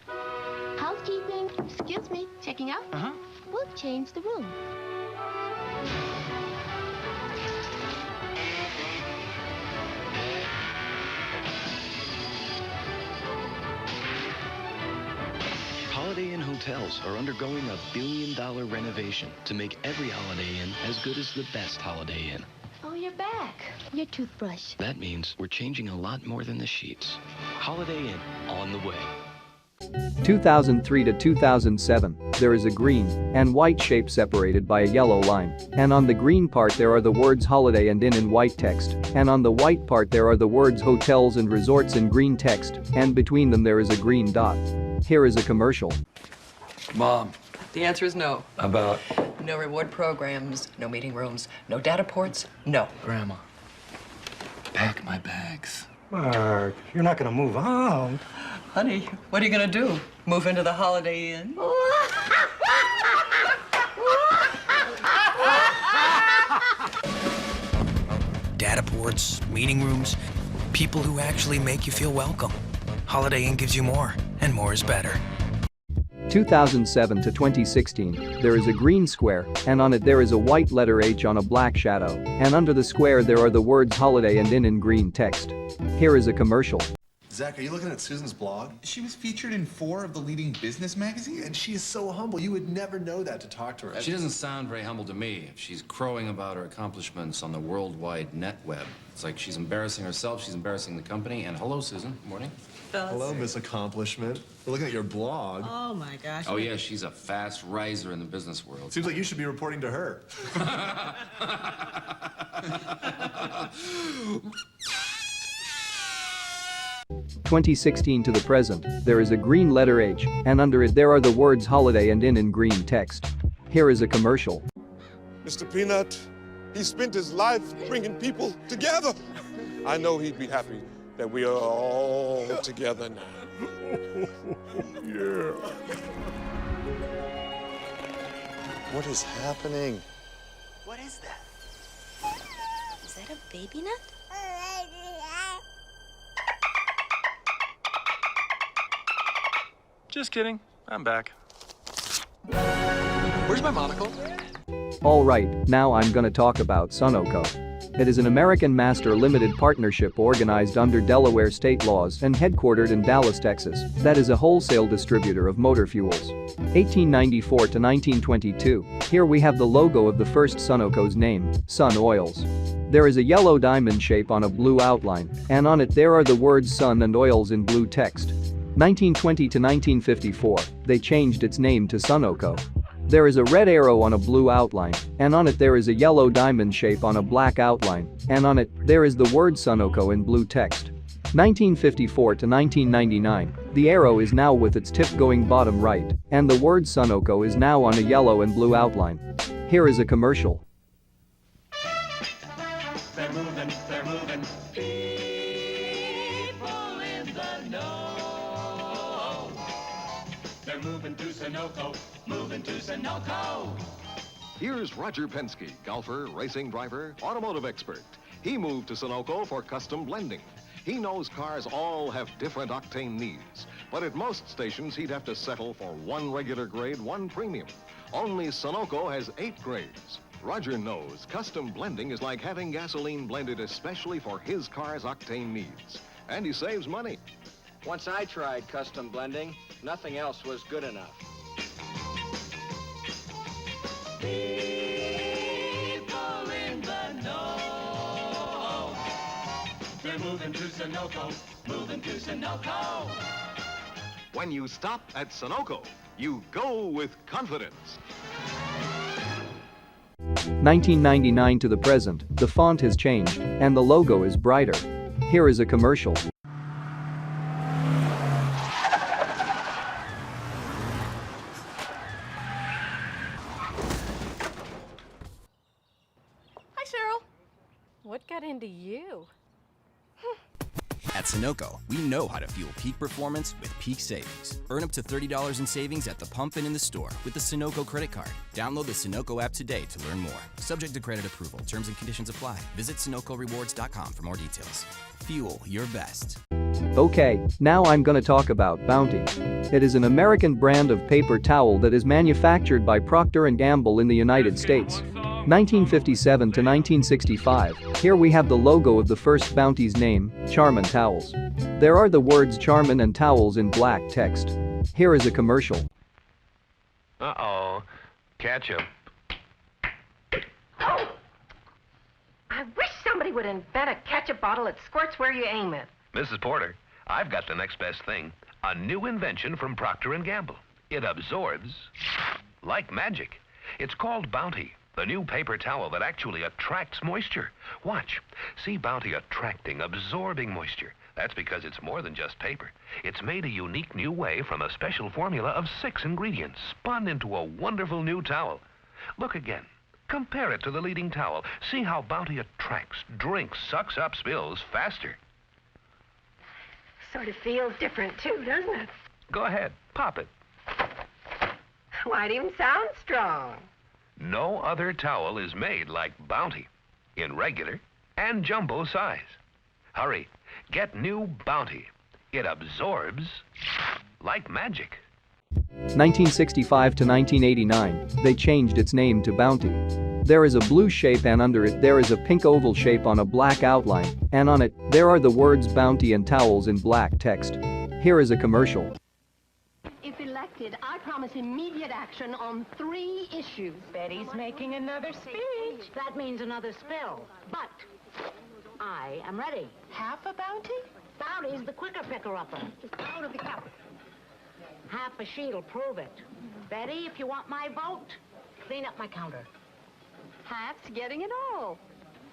Housekeeping. Excuse me. Checking out? We'll change the room. Holiday Inn hotels are undergoing a $1 billion renovation to make every Holiday Inn as good as the best Holiday Inn. Oh, you're back. Your toothbrush. That means we're changing a lot more than the sheets. Holiday Inn, on the way. 2003 to 2007, there is a green and white shape separated by a yellow line, and on the green part there are the words Holiday and Inn in white text, and on the white part there are the words Hotels and Resorts in green text, and between them there is a green dot. Here is a commercial. Mom. The answer is no. About? No reward programs, no meeting rooms, no data ports, no. Grandma, pack my bags. Mark, you're not gonna move out. Honey, what are you gonna do? Move into the Holiday Inn? Data boards, meeting rooms, people who actually make you feel welcome. Holiday Inn gives you more, and more is better. 2007 to 2016, there is a green square, and on it there is a white letter H on a black shadow, and under the square there are the words Holiday and Inn in green text. Here is a commercial. Zach, are you looking at Susan's blog? She was featured in 4 of the leading business magazines. And she is so humble. You would never know that to talk to her. She doesn't sound very humble to me. She's crowing about her accomplishments on the worldwide net web. It's like she's embarrassing herself, she's embarrassing the company. And hello, Susan. Morning. Hello, Miss Accomplishment. We're looking at your blog. Oh, my gosh. Oh, yeah, she's a fast riser in the business world. Seems like you should be reporting to her. 2016 to the present, there is a green letter H, and under it there are the words Holiday and Inn in green text. Here is a commercial. Mr. Peanut, he spent his life bringing people together. I know he'd be happy that we are all together now. Yeah. What is happening? What is that? Is that a baby nut? Just kidding. I'm back. Where's my monocle? Alright, now I'm gonna talk about Sunoco. It is an American master limited partnership organized under Delaware state laws and headquartered in Dallas, Texas, that is a wholesale distributor of motor fuels. 1894 to 1922, here we have the logo of the first Sunoco's name, Sun Oils. There is a yellow diamond shape on a blue outline, and on it there are the words Sun and Oils in blue text. 1920 to 1954, they changed its name to Sunoco. There is a red arrow on a blue outline, and on it there is a yellow diamond shape on a black outline, and on it, there is the word Sunoco in blue text. 1954 to 1999, the arrow is now with its tip going bottom right, and the word Sunoco is now on a yellow and blue outline. Here is a commercial. They're moving, they're moving. People in the know. They're moving to Sunoco, moving to Sunoco. Here's Roger Penske, golfer, racing driver, automotive expert. He moved to Sunoco for custom blending. He knows cars all have different octane needs, but at most stations he'd have to settle for 1 regular grade, 1 premium. Only Sunoco has 8 grades. Roger knows custom blending is like having gasoline blended especially for his car's octane needs. And he saves money. Once I tried custom blending, nothing else was good enough. People in the know. They're moving to Sunoco, moving to Sunoco. When you stop at Sunoco, you go with confidence. 1999 to the present, the font has changed, and the logo is brighter. Here is a commercial. Hi, Cheryl. What got into you? At Sunoco, we know how to fuel peak performance with peak savings. Earn up to $30 in savings at the pump and in the store with the Sunoco credit card. Download the Sunoco app today to learn more. Subject to credit approval. Terms and conditions apply. Visit SunocoRewards.com for more details. Fuel your best. Okay, now I'm gonna talk about Bounty. It is an American brand of paper towel that is manufactured by Procter & Gamble in the United States. 1957 to 1965, here we have the logo of the first Bounty's name, Charmin Towels. There are the words Charmin and Towels in black text. Here is a commercial. Uh-oh. Ketchup. Oh! I wish somebody would invent a ketchup bottle that squirts where you aim it. Mrs. Porter, I've got the next best thing. A new invention from Procter & Gamble. It absorbs like magic. It's called Bounty. The new paper towel that actually attracts moisture. Watch. See Bounty attracting, absorbing moisture. That's because it's more than just paper. It's made a unique new way from a special formula of 6 ingredients, spun into a wonderful new towel. Look again. Compare it to the leading towel. See how Bounty attracts, drinks, sucks up spills faster. Sort of feels different too, doesn't it? Go ahead, pop it. Why, it even sounds strong. No other towel is made like Bounty, in regular and jumbo size. Hurry, get new Bounty. It absorbs like magic. 1965 to 1989, they changed its name to Bounty. There is a blue shape and under it there is a pink oval shape on a black outline, and on it, there are the words Bounty and towels in black text. Here is a commercial. If elected, I promise immediate action on 3 issues. Betty's making another speech. That means another spill. But I am ready. Half a bounty? Bounty's the quicker picker-upper. Just out of the cup. Half a sheet'll prove it. Betty, if you want my vote, clean up my counter. Half's getting it all.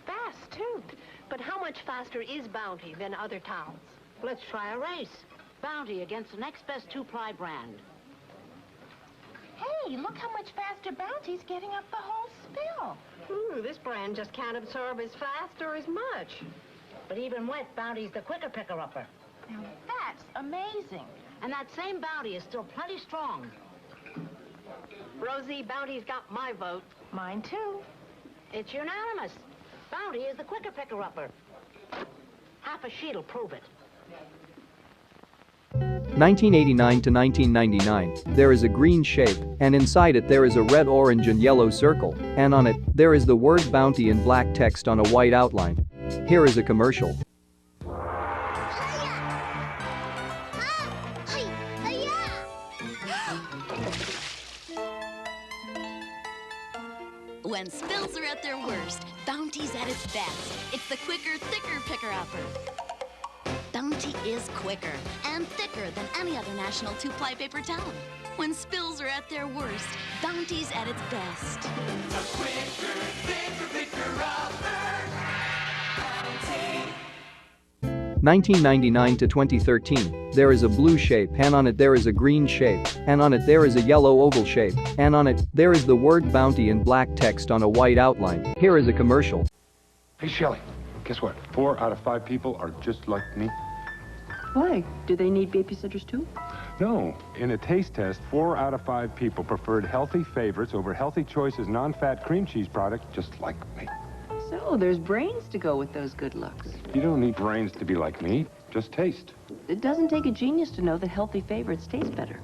Fast, too. But how much faster is Bounty than other towels? Let's try a race. Bounty against the next best 2-ply brand. Hey, look how much faster Bounty's getting up the whole spill. This brand just can't absorb as fast or as much. But even wet, Bounty's the quicker picker-upper. Now that's amazing. And that same Bounty is still plenty strong. Rosie, Bounty's got my vote. Mine, too. It's unanimous. Bounty is the quicker picker-upper. Half a sheet'll prove it. 1989 to 1999, there is a green shape, and inside it there is a red, orange, and yellow circle, and on it, there is the word Bounty in black text on a white outline. Here is a commercial. When spills are at their worst, Bounty's at its best. It's the quicker, thicker picker-upper. Bounty is quicker and thicker than any other national 2-ply paper towel. When spills are at their worst, Bounty's at its best. The quicker, thicker picker-upper. Bounty. 1999 to 2013, there is a blue shape, and on it there is a green shape, and on it there is a yellow oval shape, and on it, there is the word Bounty in black text on a white outline. Here is a commercial. Hey, Shelley, guess what? 4 out of 5 people are just like me. Why? Do they need babysitters too? No. In a taste test, 4 out of 5 people preferred healthy favorites over Healthy Choice's non-fat cream cheese product, just like me. So there's brains to go with those good looks. You don't need brains to be like me. Just taste. It doesn't take a genius to know that healthy favorites taste better.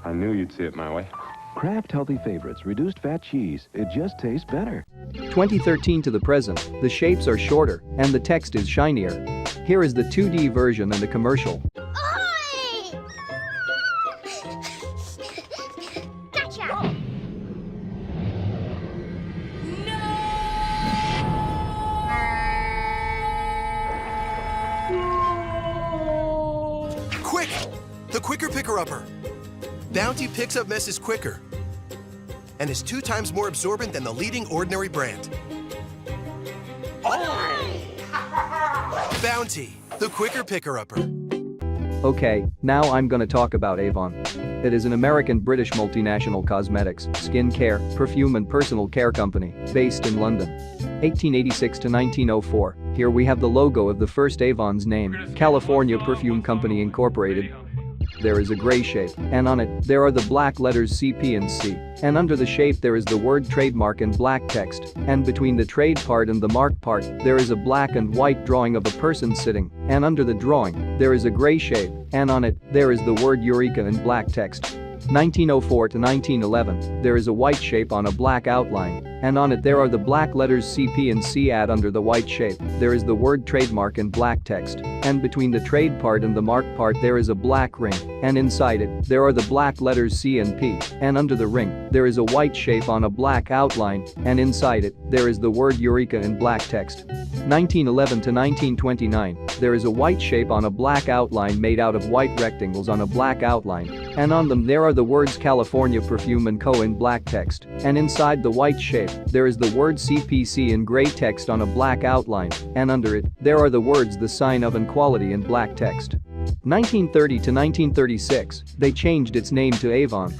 I knew you'd see it my way. Kraft Healthy Favorites, reduced fat cheese. It just tastes better. 2013 to the present, the shapes are shorter, and the text is shinier. Here is the 2D version and the commercial. Gotcha! Quick! The quicker picker-upper. Bounty picks up messes quicker and is 2 times more absorbent than the leading ordinary brand. Bounty, the quicker picker-upper. Okay, now I'm gonna talk about Avon. It is an American-British multinational cosmetics, skin care, perfume and personal care company, based in London. 1886 to 1904, here we have the logo of the first Avon's name, California Perfume Company Incorporated. There is a gray shape, and on it, there are the black letters CP and C, and under the shape there is the word trademark in black text, and between the trade part and the mark part, there is a black and white drawing of a person sitting, and under the drawing, there is a gray shape, and on it, there is the word Eureka in black text. 1904 to 1911, there is a white shape on a black outline, and on it there are the black letters CP and C. Under the white shape, there is the word trademark in black text, and between the trade part and the mark part there is a black ring, and inside it, there are the black letters C and P, and under the ring, there is a white shape on a black outline, and inside it, there is the word Eureka in black text. 1911 to 1929, there is a white shape on a black outline made out of white rectangles on a black outline, and on them there are the words California Perfume & Co. in black text, and inside the white shape, there is the word CPC in gray text on a black outline, and under it, there are the words the sign of and quality in black text. 1930 to 1936, they changed its name to Avon.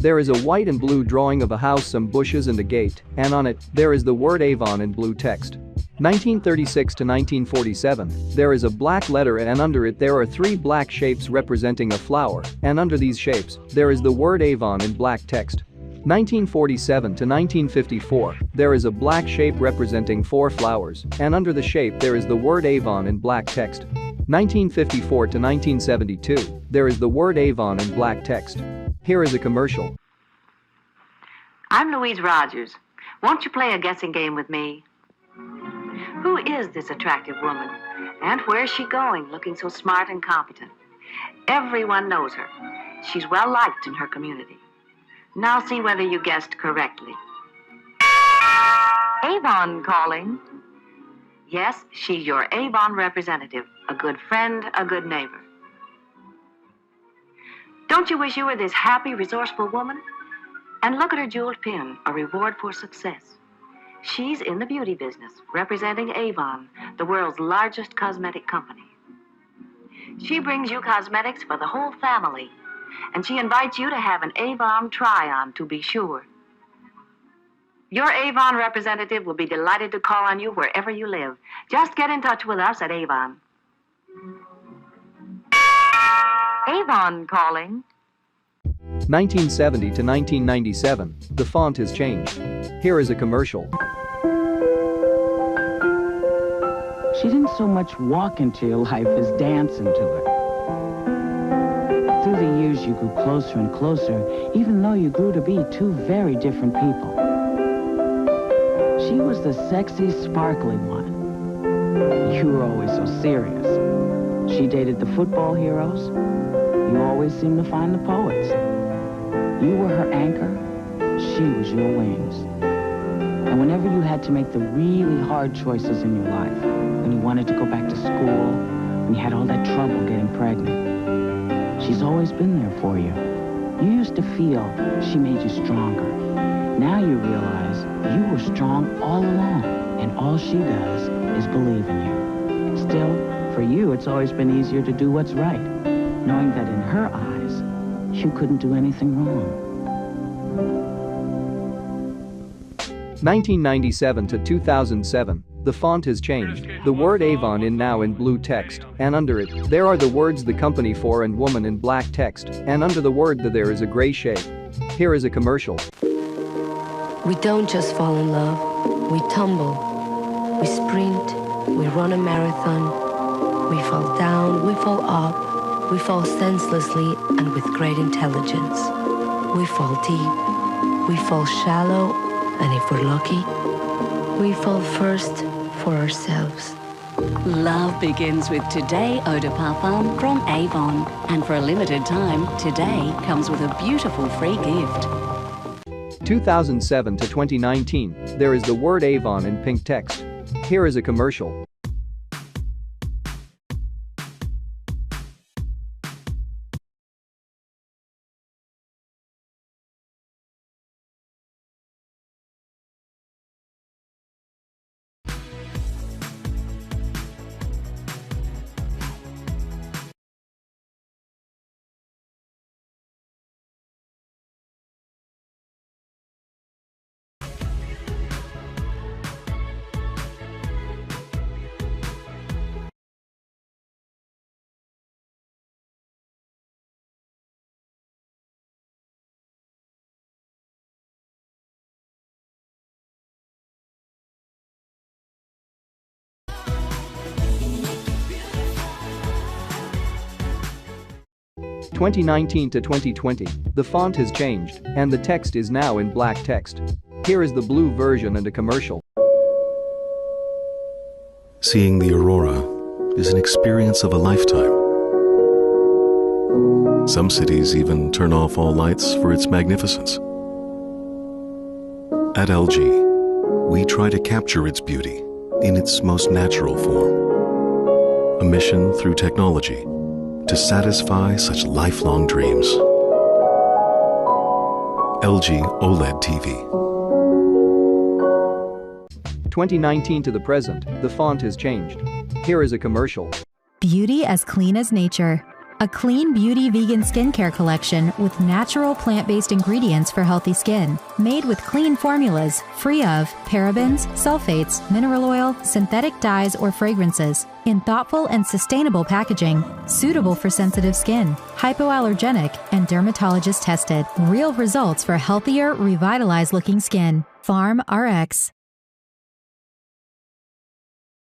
there is a white and blue drawing of a house, some bushes and a gate, and on it, there is the word Avon in blue text. 1936 to 1947, there is a black letter and under it there are 3 black shapes representing a flower, and under these shapes, there is the word Avon in black text. 1947 to 1954, there is a black shape representing 4 flowers, and under the shape there is the word Avon in black text. 1954 to 1972, there is the word Avon in black text. Here is a commercial. I'm Louise Rogers. Won't you play a guessing game with me? Who is this attractive woman? And where is she going, looking so smart and competent? Everyone knows her. She's well liked in her community. Now see whether you guessed correctly. Avon calling. Yes, she's your Avon representative, a good friend, a good neighbor. Don't you wish you were this happy, resourceful woman? And look at her jeweled pin, a reward for success. She's in the beauty business, representing Avon, the world's largest cosmetic company. She brings you cosmetics for the whole family, and she invites you to have an Avon try-on to be sure. Your Avon representative will be delighted to call on you wherever you live. Just get in touch with us at Avon. Avon calling. 1970 to 1997, the font has changed. Here is a commercial. She didn't so much walk into your life as dance into it. Through the years, you grew closer and closer, even though you grew to be 2 very different people. She was the sexy, sparkly one. You were always so serious. She dated the football heroes. You always seemed to find the poets. You were her anchor. She was your wings. And whenever you had to make the really hard choices in your life, when you wanted to go back to school, when you had all that trouble getting pregnant, she's always been there for you. You used to feel she made you stronger. Now you realize you were strong all along, and all she does is believe in you. Still, for you, it's always been easier to do what's right, knowing that in her eyes, you couldn't do anything wrong. 1997 to 2007, the font has changed. The word Avon in now in blue text, and under it, there are the words the company for and woman in black text, and under the word there is a gray shape. Here is a commercial. We don't just fall in love, we tumble, we sprint, we run a marathon, we fall down, we fall up, we fall senselessly and with great intelligence. We fall deep, we fall shallow, and if we're lucky, we fall first for ourselves. Love begins with Today Eau de Parfum from Avon. And for a limited time, Today comes with a beautiful free gift. 2007 to 2019, there is the word Avon in pink text. Here is a commercial. (2019 to 2020), the font has changed, and the text is now in black text. Here is the blue version and a commercial. Seeing the aurora is an experience of a lifetime. Some cities even turn off all lights for its magnificence. At LG, we try to capture its beauty in its most natural form. A mission through technology to satisfy such lifelong dreams. LG OLED TV. 2019 to the present, the font has changed. Here is a commercial. Beauty as clean as nature. a clean beauty vegan skincare collection with natural plant-based ingredients for healthy skin, made with clean formulas, free of parabens, sulfates, mineral oil, synthetic dyes, or fragrances, in thoughtful and sustainable packaging, suitable for sensitive skin, hypoallergenic, and dermatologist tested. Real results for healthier, revitalized-looking skin. Farm RX.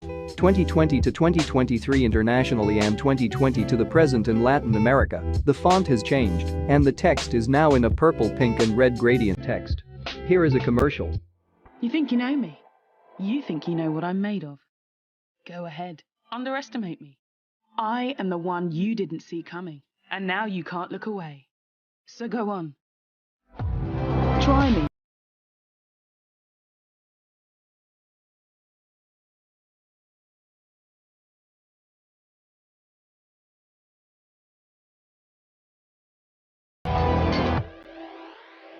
2020 to 2023 internationally and 2020 to the present in Latin America, the font has changed, and the text is now in a purple, pink, and red gradient text. Here is a commercial. You think you know me? You think you know what I'm made of? Go ahead. Underestimate me. I am the one you didn't see coming, and now you can't look away. So go on. Try me.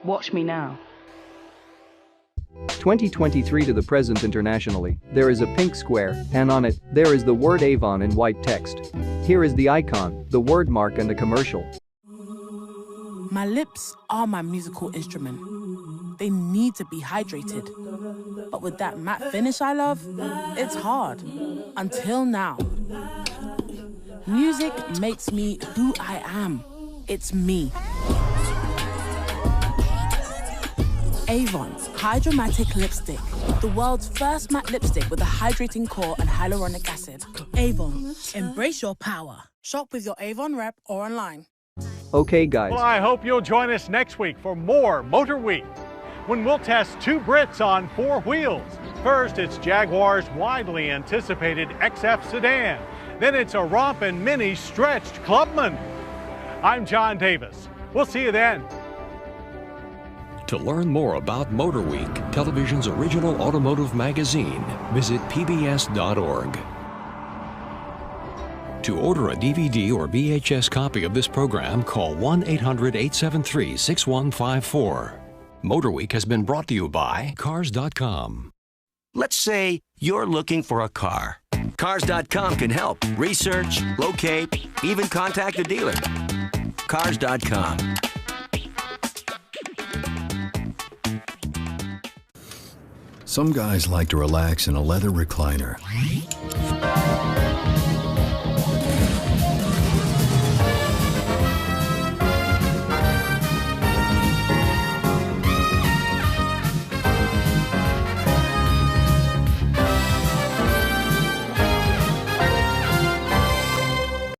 Watch me now. 2023 to the present internationally, there is a pink square, and on it, there is the word Avon in white text. Here is the icon, the word mark, and the commercial. My lips are my musical instrument. They need to be hydrated. But with that matte finish I love, it's hard. Until now. Music makes me who I am. It's me. Avon's Hydromatic Lipstick. The world's first matte lipstick with a hydrating core and hyaluronic acid. Avon, embrace your power. Shop with your Avon rep or online. Okay, guys. Well, I hope you'll join us next week for more Motor Week, when we'll test two Brits on four wheels. First, it's Jaguar's widely anticipated XF sedan. Then it's a rompin' mini stretched Clubman. I'm John Davis. We'll see you then. To learn more about Motor Week, television's original automotive magazine, visit pbs.org. To order a DVD or VHS copy of this program, call 1-800-873-6154. Motor Week has been brought to you by Cars.com. Let's say you're looking for a car. Cars.com can help. Research, locate, even contact a dealer. Cars.com. Some guys like to relax in a leather recliner.